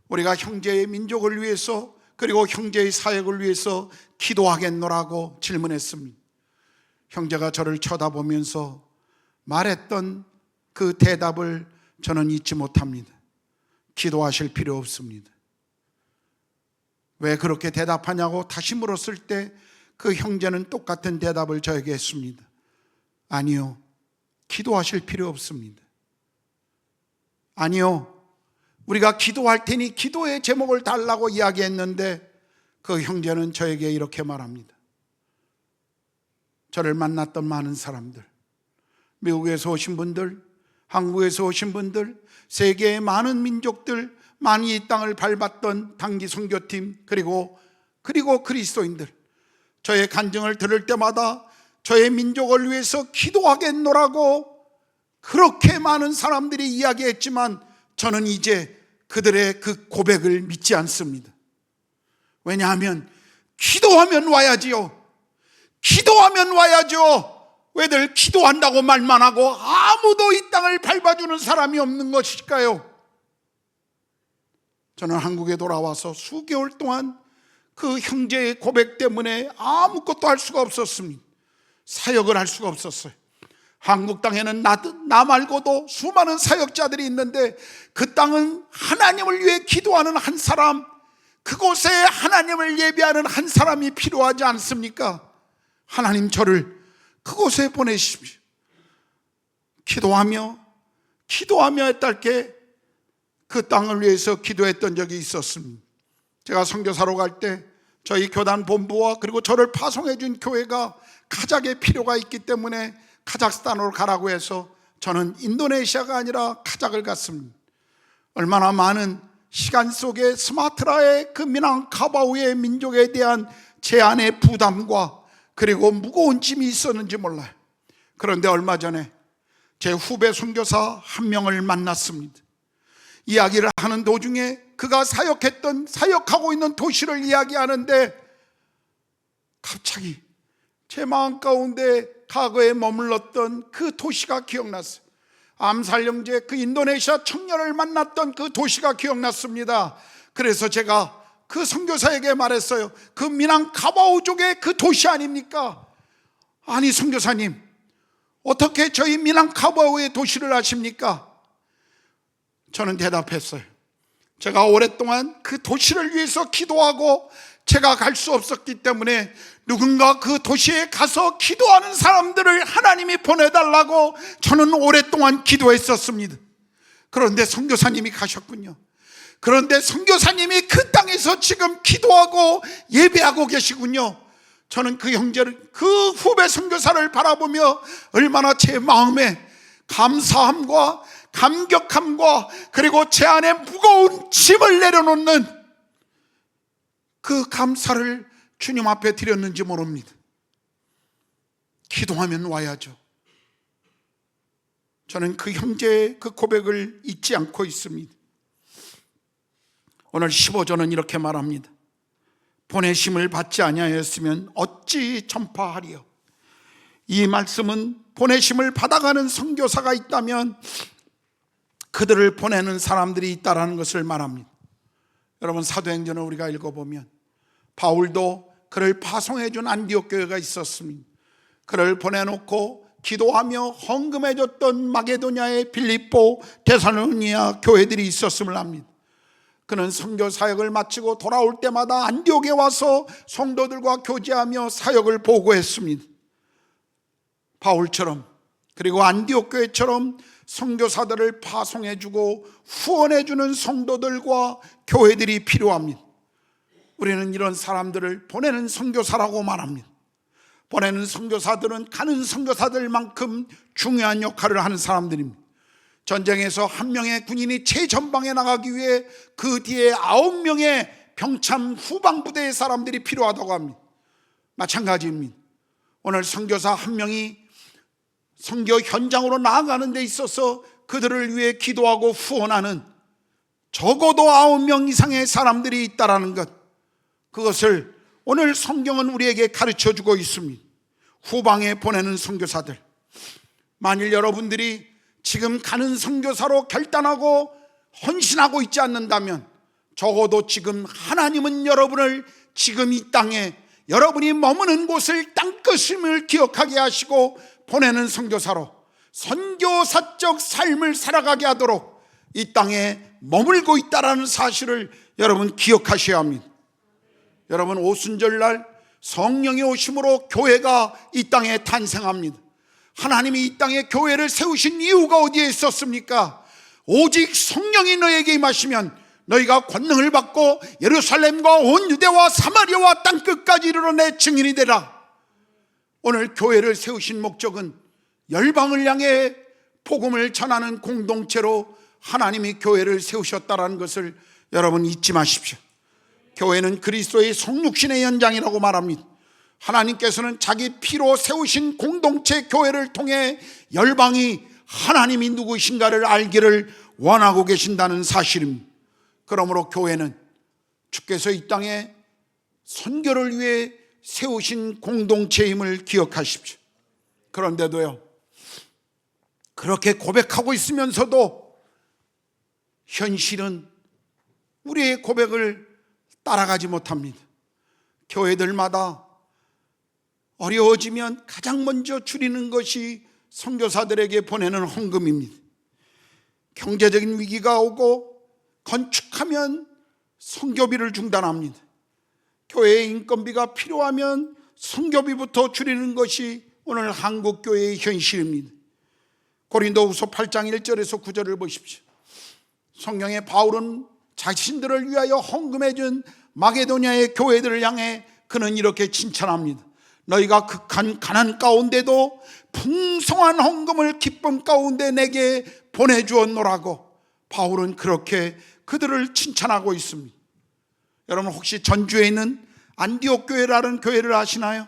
우리가 형제의 민족을 위해서 그리고 형제의 사역을 위해서 기도하겠노라고 질문했습니다. 형제가 저를 쳐다보면서 말했던 그 대답을 저는 잊지 못합니다. 기도하실 필요 없습니다. 왜 그렇게 대답하냐고 다시 물었을 때 그 형제는 똑같은 대답을 저에게 했습니다. 아니요, 기도하실 필요 없습니다. 아니요, 우리가 기도할 테니 기도의 제목을 달라고 이야기했는데 그 형제는 저에게 이렇게 말합니다. 저를 만났던 많은 사람들, 미국에서 오신 분들, 한국에서 오신 분들, 세계의 많은 민족들, 많이 이 땅을 밟았던 단기 선교팀, 그리고 그리스도인들, 저의 간증을 들을 때마다 저의 민족을 위해서 기도하겠노라고 그렇게 많은 사람들이 이야기했지만 저는 이제 그들의 그 고백을 믿지 않습니다. 왜냐하면 기도하면 와야지요. 기도하면 와야죠. 왜들 기도한다고 말만 하고 아무도 이 땅을 밟아주는 사람이 없는 것일까요? 저는 한국에 돌아와서 수개월 동안 그 형제의 고백 때문에 아무것도 할 수가 없었습니다. 사역을 할 수가 없었어요. 한국 땅에는 나 말고도 수많은 사역자들이 있는데 그 땅은 하나님을 위해 기도하는 한 사람, 그곳에 하나님을 예배하는 한 사람이 필요하지 않습니까? 하나님 저를 그곳에 보내십시오. 기도하며 딸게 그 땅을 위해서 기도했던 적이 있었습니다. 제가 선교사로 갈 때 저희 교단 본부와 그리고 저를 파송해 준 교회가 카작에 필요가 있기 때문에 카자흐스탄으로 가라고 해서 저는 인도네시아가 아니라 카작을 갔습니다. 얼마나 많은 시간 속에 스마트라의 그 미낭카바우의 민족에 대한 제 안의 부담과 그리고 무거운 짐이 있었는지 몰라요. 그런데 얼마 전에 제 후배 선교사 한 명을 만났습니다. 이야기를 하는 도중에 그가 사역하고 있는 도시를 이야기하는데 갑자기 제 마음 가운데 과거에 머물렀던 그 도시가 기억났어요. 암살 형제 그 인도네시아 청년을 만났던 그 도시가 기억났습니다. 그래서 제가 그 선교사에게 말했어요. 그 미낭카바우족의 그 도시 아닙니까? 아니 선교사님, 어떻게 저희 미낭카바우의 도시를 아십니까? 저는 대답했어요. 제가 오랫동안 그 도시를 위해서 기도하고 제가 갈 수 없었기 때문에 누군가 그 도시에 가서 기도하는 사람들을 하나님이 보내달라고 저는 오랫동안 기도했었습니다. 그런데 선교사님이 가셨군요. 그런데 선교사님이 그 땅에서 지금 기도하고 예배하고 계시군요. 저는 그 형제를, 그 후배 선교사를 바라보며 얼마나 제 마음에 감사함과 감격함과 그리고 제 안에 무거운 짐을 내려놓는 그 감사를 주님 앞에 드렸는지 모릅니다. 기도하면 와야죠. 저는 그 형제의 그 고백을 잊지 않고 있습니다. 오늘 15절은 이렇게 말합니다. 보내심을 받지 아니하였으면 어찌 전파하리요. 이 말씀은 보내심을 받아가는 선교사가 있다면 그들을 보내는 사람들이 있다라는 것을 말합니다. 여러분, 사도행전을 우리가 읽어보면 바울도 그를 파송해 준 안디옥 교회가 있었습니다. 그를 보내놓고 기도하며 헌금해 줬던 마게도냐의 빌립보, 데살로니가 교회들이 있었음을 압니다. 그는 선교 사역을 마치고 돌아올 때마다 안디옥에 와서 성도들과 교제하며 사역을 보고했습니다. 바울처럼 그리고 안디옥 교회처럼 선교사들을 파송해주고 후원해주는 성도들과 교회들이 필요합니다. 우리는 이런 사람들을 보내는 선교사라고 말합니다. 보내는 선교사들은 가는 선교사들만큼 중요한 역할을 하는 사람들입니다. 전쟁에서 한 명의 군인이 최전방에 나가기 위해 그 뒤에 9명의 병참 후방부대의 사람들이 필요하다고 합니다. 마찬가지입니다. 오늘 선교사 한 명이 선교 현장으로 나아가는 데 있어서 그들을 위해 기도하고 후원하는 적어도 9명 이상의 사람들이 있다라는 것, 그것을 오늘 성경은 우리에게 가르쳐주고 있습니다. 후방에 보내는 선교사들, 만일 여러분들이 지금 가는 선교사로 결단하고 헌신하고 있지 않는다면 적어도 지금 하나님은 여러분을 지금 이 땅에 여러분이 머무는 곳을 땅끝임을 기억하게 하시고 보내는 선교사로 선교사적 삶을 살아가게 하도록 이 땅에 머물고 있다는 사실을 여러분 기억하셔야 합니다. 여러분, 오순절날 성령이 오심으로 교회가 이 땅에 탄생합니다. 하나님이 이 땅에 교회를 세우신 이유가 어디에 있었습니까? 오직 성령이 너에게 임하시면 너희가 권능을 받고 예루살렘과 온 유대와 사마리아와 땅끝까지 이르러 내 증인이 되라. 오늘 교회를 세우신 목적은 열방을 향해 복음을 전하는 공동체로 하나님이 교회를 세우셨다는 것을 여러분 잊지 마십시오. 교회는 그리스도의 성육신의 연장이라고 말합니다. 하나님께서는 자기 피로 세우신 공동체 교회를 통해 열방이 하나님이 누구신가를 알기를 원하고 계신다는 사실입니다. 그러므로 교회는 주께서 이 땅에 선교를 위해 세우신 공동체임을 기억하십시오. 그런데도요, 그렇게 고백하고 있으면서도 현실은 우리의 고백을 따라가지 못합니다. 교회들마다 어려워지면 가장 먼저 줄이는 것이 선교사들에게 보내는 헌금입니다. 경제적인 위기가 오고 건축하면 선교비를 중단합니다. 교회의 인건비가 필요하면 선교비부터 줄이는 것이 오늘 한국 교회의 현실입니다. 고린도후서 8장 1절에서 9절을 보십시오. 성경의 바울은 자신들을 위하여 헌금해 준 마게도냐의 교회들을 향해 그는 이렇게 칭찬합니다. 너희가 극한 가난 가운데도 풍성한 헌금을 기쁨 가운데 내게 보내주었노라고 바울은 그렇게 그들을 칭찬하고 있습니다. 여러분 혹시 전주에 있는 안디옥 교회라는 교회를 아시나요?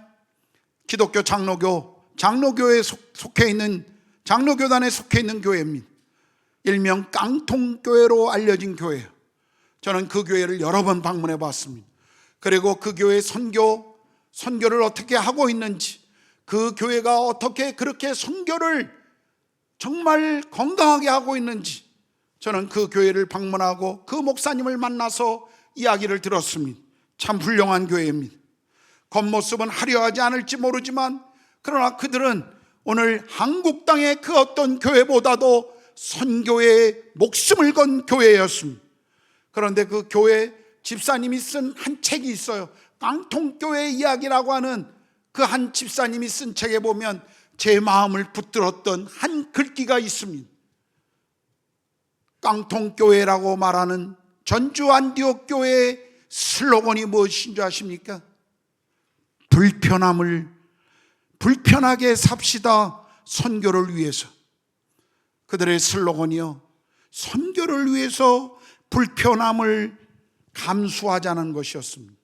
기독교 장로교에 속해 있는 장로교단에 속해 있는 교회입니다. 일명 깡통교회로 알려진 교회예요. 저는 그 교회를 여러 번 방문해 봤습니다. 그리고 그 교회 선교를 어떻게 하고 있는지, 그 교회가 어떻게 그렇게 선교를 정말 건강하게 하고 있는지 저는 그 교회를 방문하고 그 목사님을 만나서 이야기를 들었습니다. 참 훌륭한 교회입니다. 겉모습은 화려하지 않을지 모르지만 그러나 그들은 오늘 한국 땅의 그 어떤 교회보다도 선교에 목숨을 건 교회였습니다. 그런데 그 교회 집사님이 쓴 한 책이 있어요. 깡통교회 이야기라고 하는 그 한 집사님이 쓴 책에 보면 제 마음을 붙들었던 한 글귀가 있습니다. 깡통교회라고 말하는 전주 안디옥 교회의 슬로건이 무엇인 줄 아십니까? 불편하게 삽시다 선교를 위해서. 그들의 슬로건이요, 선교를 위해서 불편함을 감수하자는 것이었습니다.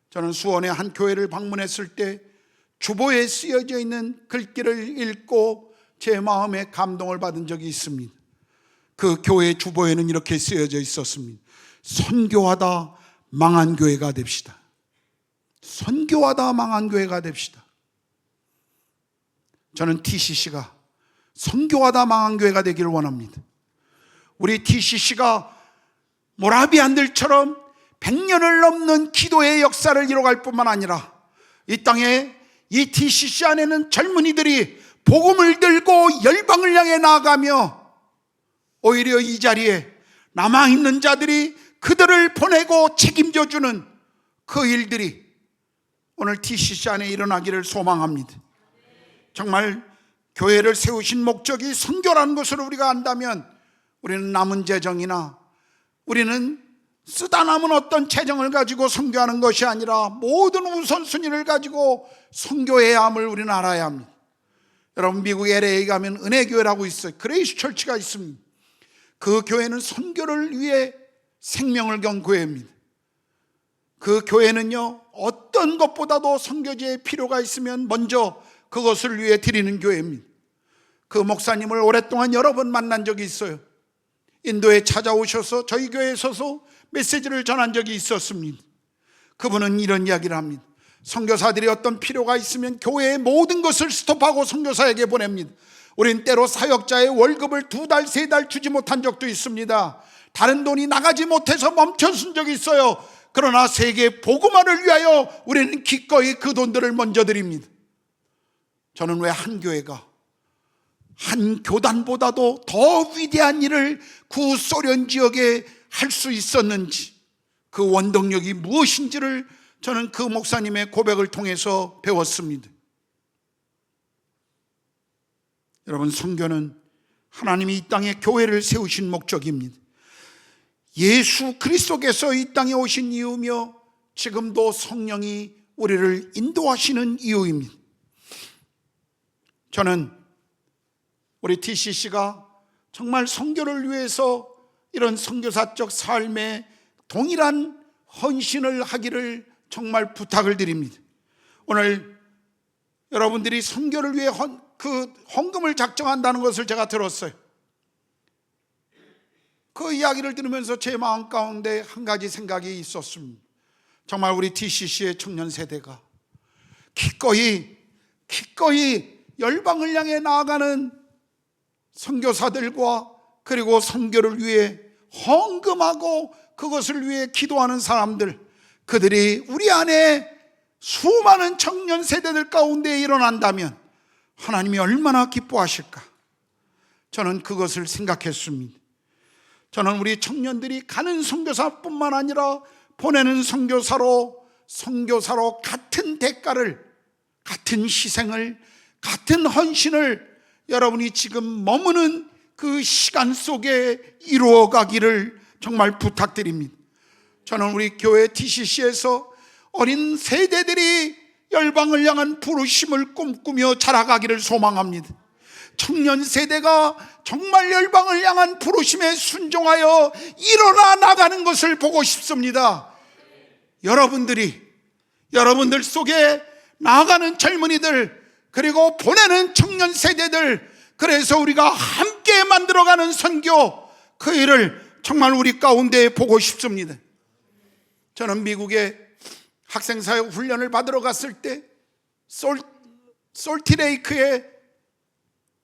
저는 수원의 한 교회를 방문했을 때 주보에 쓰여져 있는 글귀를 읽고 제 마음에 감동을 받은 적이 있습니다. 그 교회 주보에는 이렇게 쓰여져 있었습니다. 선교하다 망한 교회가 됩시다. 선교하다 망한 교회가 됩시다. 저는 TCC가 선교하다 망한 교회가 되기를 원합니다. 우리 TCC가 모라비안들처럼 100년을 넘는 기도의 역사를 이뤄갈 뿐만 아니라 이 땅에 이 TCC 안에는 젊은이들이 복음을 들고 열방을 향해 나아가며 오히려 이 자리에 남아있는 자들이 그들을 보내고 책임져 주는 그 일들이 오늘 TCC 안에 일어나기를 소망합니다. 정말 교회를 세우신 목적이 선교라는 것을 우리가 안다면 우리는 남은 재정이나 우리는 쓰다 남은 어떤 재정을 가지고 선교하는 것이 아니라 모든 우선순위를 가지고 선교해야 함을 우리는 알아야 합니다. 여러분 미국 LA 가면 은혜교회라고 있어요. 그레이스 철치가 있습니다. 그 교회는 선교를 위해 생명을 건 교회입니다. 그 교회는요, 어떤 것보다도 선교지에 필요가 있으면 먼저 그것을 위해 드리는 교회입니다. 그 목사님을 오랫동안 여러 번 만난 적이 있어요. 인도에 찾아오셔서 저희 교회에 서서 메시지를 전한 적이 있었습니다. 그분은 이런 이야기를 합니다. 선교사들이 어떤 필요가 있으면 교회의 모든 것을 스톱하고 선교사에게 보냅니다. 우린 때로 사역자의 월급을 2달, 3달 주지 못한 적도 있습니다. 다른 돈이 나가지 못해서 멈춰선 적이 있어요. 그러나 세계 복음화를 위하여 우리는 기꺼이 그 돈들을 먼저 드립니다. 저는 왜 한 교회가 한 교단보다도 더 위대한 일을 구소련 지역에 할 수 있었는지, 그 원동력이 무엇인지를 저는 그 목사님의 고백을 통해서 배웠습니다. 여러분, 선교는 하나님이 이 땅에 교회를 세우신 목적입니다. 예수 그리스도께서 이 땅에 오신 이유며 지금도 성령이 우리를 인도하시는 이유입니다. 저는 우리 TCC가 정말 선교를 위해서 이런 선교사적 삶에 동일한 헌신을 하기를 정말 부탁을 드립니다. 오늘 여러분들이 선교를 위해 헌금을 작정한다는 것을 제가 들었어요. 그 이야기를 들으면서 제 마음 가운데 한 가지 생각이 있었습니다. 정말 우리 TCC의 청년 세대가 기꺼이 열방을 향해 나아가는 선교사들과 그리고 선교를 위해 헌금하고 그것을 위해 기도하는 사람들, 그들이 우리 안에 수많은 청년 세대들 가운데 일어난다면 하나님이 얼마나 기뻐하실까? 저는 그것을 생각했습니다. 저는 우리 청년들이 가는 선교사뿐만 아니라 보내는 선교사로 같은 대가를, 같은 희생을, 같은 헌신을 여러분이 지금 머무는 그 시간 속에 이루어가기를 정말 부탁드립니다. 저는 우리 교회 TCC에서 어린 세대들이 열방을 향한 부르심을 꿈꾸며 자라가기를 소망합니다. 청년 세대가 정말 열방을 향한 부르심에 순종하여 일어나 나가는 것을 보고 싶습니다. 여러분들 속에 나아가는 젊은이들, 그리고 보내는 청년 세대들, 그래서 우리가 함께 만들어가는 선교, 그 일을 정말 우리 가운데 보고 싶습니다. 저는 미국에 학생사역 훈련을 받으러 갔을 때 솔티레이크의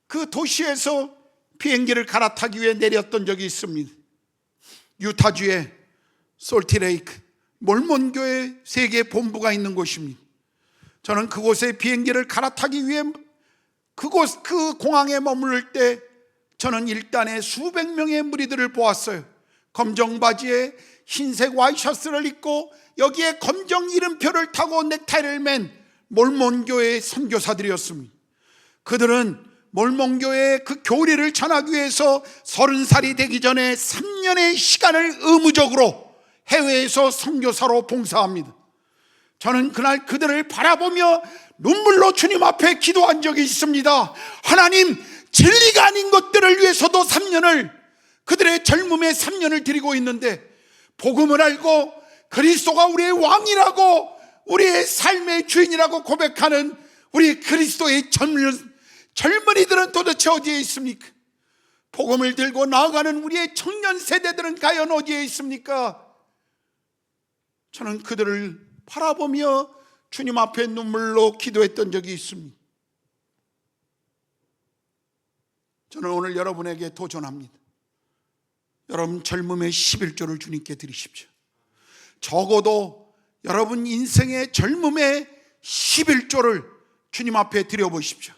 그 도시에서 비행기를 갈아타기 위해 내렸던 적이 있습니다. 유타주의 솔티레이크, 몰몬교회 세계 본부가 있는 곳입니다. 저는 그곳에 비행기를 갈아타기 위해 그 공항에 머무를 때 저는 일단에 수백 명의 무리들을 보았어요. 검정 바지에 흰색 와이셔츠를 입고 여기에 검정 이름표를 타고 넥타이를 맨 몰몬교회의 선교사들이었습니다. 그들은 몰몬교회의 그 교리를 전하기 위해서 30살이 되기 전에 3년의 시간을 의무적으로 해외에서 선교사로 봉사합니다. 저는 그날 그들을 바라보며 눈물로 주님 앞에 기도한 적이 있습니다. 하나님, 진리가 아닌 것들을 위해서도 3년을, 그들의 젊음의 3년을 드리고 있는데 복음을 알고 그리스도가 우리의 왕이라고, 우리의 삶의 주인이라고 고백하는 우리 그리스도의 젊은이들은 도대체 어디에 있습니까? 복음을 들고 나아가는 우리의 청년 세대들은 과연 어디에 있습니까? 저는 그들을 바라보며 주님 앞에 눈물로 기도했던 적이 있습니다. 저는 오늘 여러분에게 도전합니다. 여러분 젊음의 11조를 주님께 드리십시오. 적어도 여러분 인생의 젊음의 11조를 주님 앞에 드려보십시오.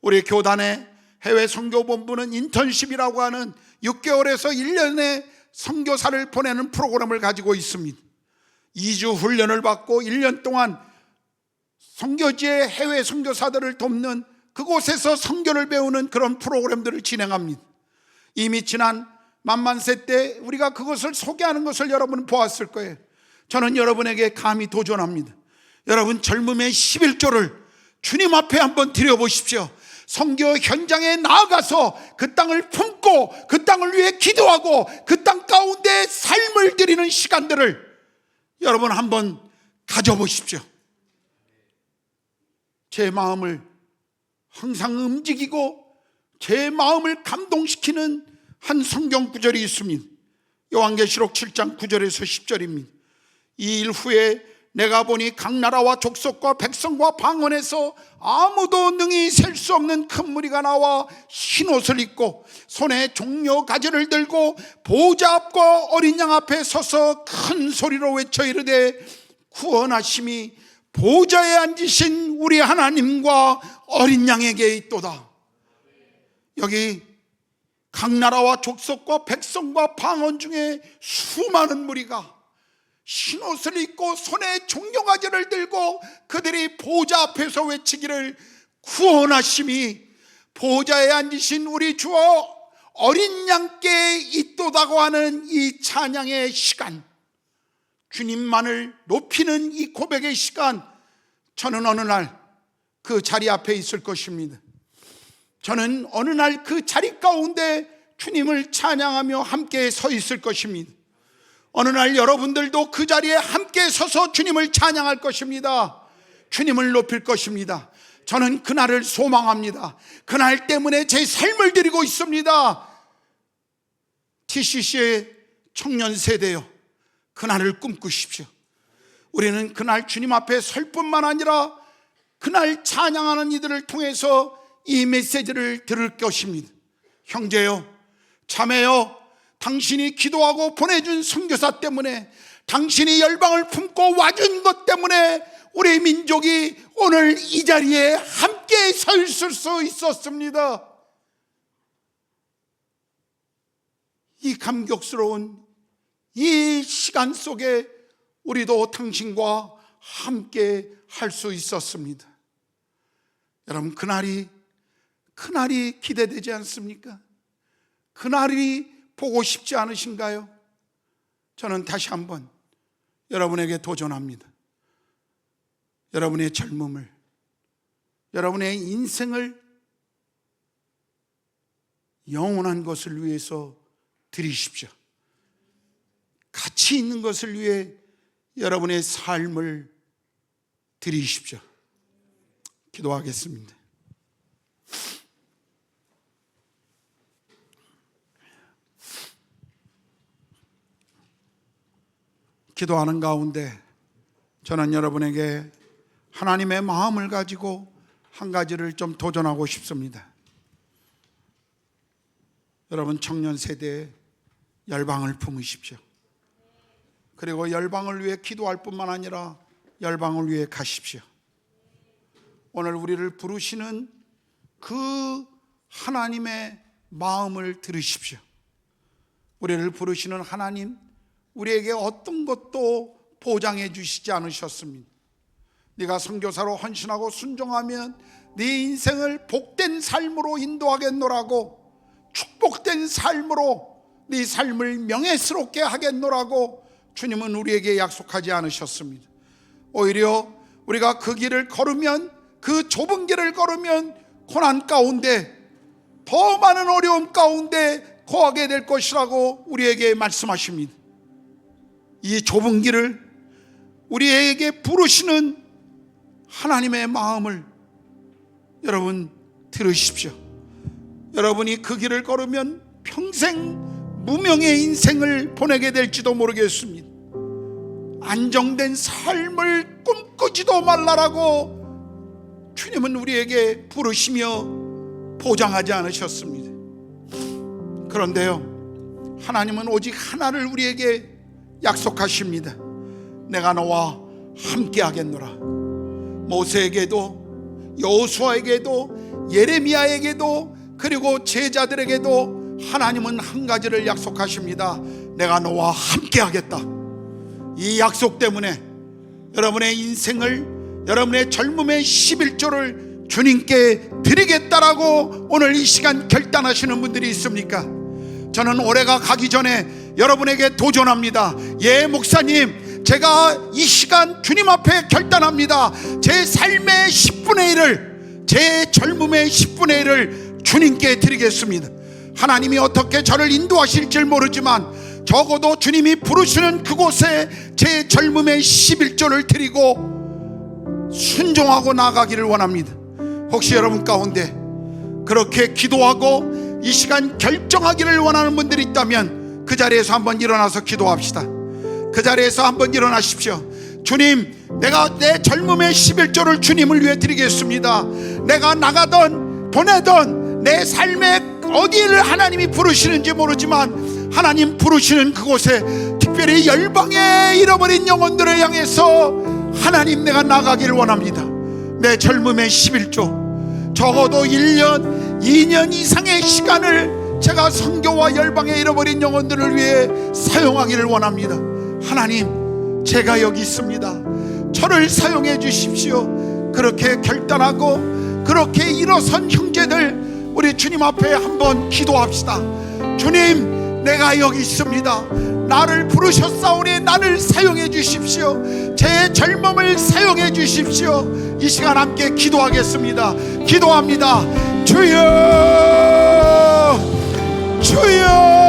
우리 교단의 해외 선교본부는 인턴십이라고 하는 6개월에서 1년의 선교사를 보내는 프로그램을 가지고 있습니다. 2주 훈련을 받고 1년 동안 선교지의 해외 선교사들을 돕는, 그곳에서 선교를 배우는 그런 프로그램들을 진행합니다. 이미 지난 만만세 때 우리가 그것을 소개하는 것을 여러분은 보았을 거예요. 저는 여러분에게 감히 도전합니다. 여러분 젊음의 11조를 주님 앞에 한번 드려보십시오. 선교 현장에 나아가서 그 땅을 품고 그 땅을 위해 기도하고 그 땅 가운데 삶을 드리는 시간들을 여러분 한번 가져보십시오. 제 마음을 항상 움직이고 제 마음을 감동시키는 한 성경 구절이 있습니다. 요한계시록 7장 9절에서 10절입니다. 이 일 후에 내가 보니 각 나라와 족속과 백성과 방언에서 아무도 능히 셀 수 없는 큰 무리가 나와 흰 옷을 입고 손에 종려 가지를 들고 보좌 앞과 어린 양 앞에 서서 큰 소리로 외쳐 이르되 구원하심이 보좌에 앉으신 우리 하나님과 어린 양에게 있도다. 여기 각 나라와 족속과 백성과 방언 중에 수많은 무리가 흰옷을 입고 손에 종려가지를 들고 그들이 보좌 앞에서 외치기를 구원하심이 보좌에 앉으신 우리 주 어린 양께 있도다고 하는 이 찬양의 시간, 주님만을 높이는 이 고백의 시간, 저는 어느 날 그 자리 앞에 있을 것입니다. 저는 어느 날 그 자리 가운데 주님을 찬양하며 함께 서 있을 것입니다. 어느 날 여러분들도 그 자리에 함께 서서 주님을 찬양할 것입니다. 주님을 높일 것입니다. 저는 그날을 소망합니다. 그날 때문에 제 삶을 드리고 있습니다. TCC의 청년 세대여, 그날을 꿈꾸십시오. 우리는 그날 주님 앞에 설 뿐만 아니라 그날 찬양하는 이들을 통해서 이 메시지를 들을 것입니다. 형제여, 자매여, 당신이 기도하고 보내준 선교사 때문에 당신이 열방을 품고 와준 것 때문에 우리 민족이 오늘 이 자리에 함께 서 있을 수 있었습니다. 이 감격스러운 이 시간 속에 우리도 당신과 함께 할 수 있었습니다. 여러분, 그날이 기대되지 않습니까? 그날이 보고 싶지 않으신가요? 저는 다시 한번 여러분에게 도전합니다. 여러분의 젊음을, 여러분의 인생을 영원한 것을 위해서 드리십시오. 가치 있는 것을 위해 여러분의 삶을 드리십시오. 기도하겠습니다. 기도하는 가운데 저는 여러분에게 하나님의 마음을 가지고 한 가지를 좀 도전하고 싶습니다. 여러분, 청년 세대에 열방을 품으십시오. 그리고 열방을 위해 기도할 뿐만 아니라 열방을 위해 가십시오. 오늘 우리를 부르시는 그 하나님의 마음을 들으십시오. 우리를 부르시는 하나님, 우리에게 어떤 것도 보장해 주시지 않으셨습니다. 네가 선교사로 헌신하고 순종하면 네 인생을 복된 삶으로 인도하겠노라고, 축복된 삶으로 네 삶을 명예스럽게 하겠노라고 주님은 우리에게 약속하지 않으셨습니다. 오히려 우리가 그 길을 걸으면, 그 좁은 길을 걸으면 고난 가운데, 더 많은 어려움 가운데 거하게 될 것이라고 우리에게 말씀하십니다. 이 좁은 길을 우리에게 부르시는 하나님의 마음을 여러분 들으십시오. 여러분이 그 길을 걸으면 평생 무명의 인생을 보내게 될지도 모르겠습니다. 안정된 삶을 꿈꾸지도 말라라고 주님은 우리에게 부르시며 보장하지 않으셨습니다. 그런데요, 하나님은 오직 하나를 우리에게 약속하십니다. 내가 너와 함께 하겠노라. 모세에게도 여호수아에게도 예레미야에게도 그리고 제자들에게도 하나님은 한 가지를 약속하십니다. 내가 너와 함께 하겠다. 이 약속 때문에 여러분의 인생을, 여러분의 젊음의 11조를 주님께 드리겠다라고 오늘 이 시간 결단하시는 분들이 있습니까? 저는 올해가 가기 전에 여러분에게 도전합니다. 예, 목사님, 제가 이 시간 주님 앞에 결단합니다. 제 삶의 10분의 1을, 제 젊음의 10분의 1을 주님께 드리겠습니다. 하나님이 어떻게 저를 인도하실지 모르지만 적어도 주님이 부르시는 그곳에 제 젊음의 11조를 드리고 순종하고 나아가기를 원합니다. 혹시 여러분 가운데 그렇게 기도하고 이 시간 결정하기를 원하는 분들이 있다면 그 자리에서 한번 일어나서 기도합시다. 그 자리에서 한번 일어나십시오. 주님, 내가 내 젊음의 11조를 주님을 위해 드리겠습니다. 내가 나가던 보내던 내 삶의 어디를 하나님이 부르시는지 모르지만 하나님 부르시는 그곳에, 특별히 열방에 잃어버린 영혼들을 향해서 하나님, 내가 나가기를 원합니다. 내 젊음의 11조, 적어도 1년, 2년 이상의 시간을 제가 선교와 열방에 잃어버린 영혼들을 위해 사용하기를 원합니다. 하나님, 제가 여기 있습니다. 저를 사용해 주십시오. 그렇게 결단하고 그렇게 일어선 형제들, 우리 주님 앞에 한번 기도합시다. 주님, 내가 여기 있습니다. 나를 부르셨사오니 나를 사용해 주십시오. 제 젊음을 사용해 주십시오. 이 시간 함께 기도하겠습니다. 기도합니다. 주여, 주여.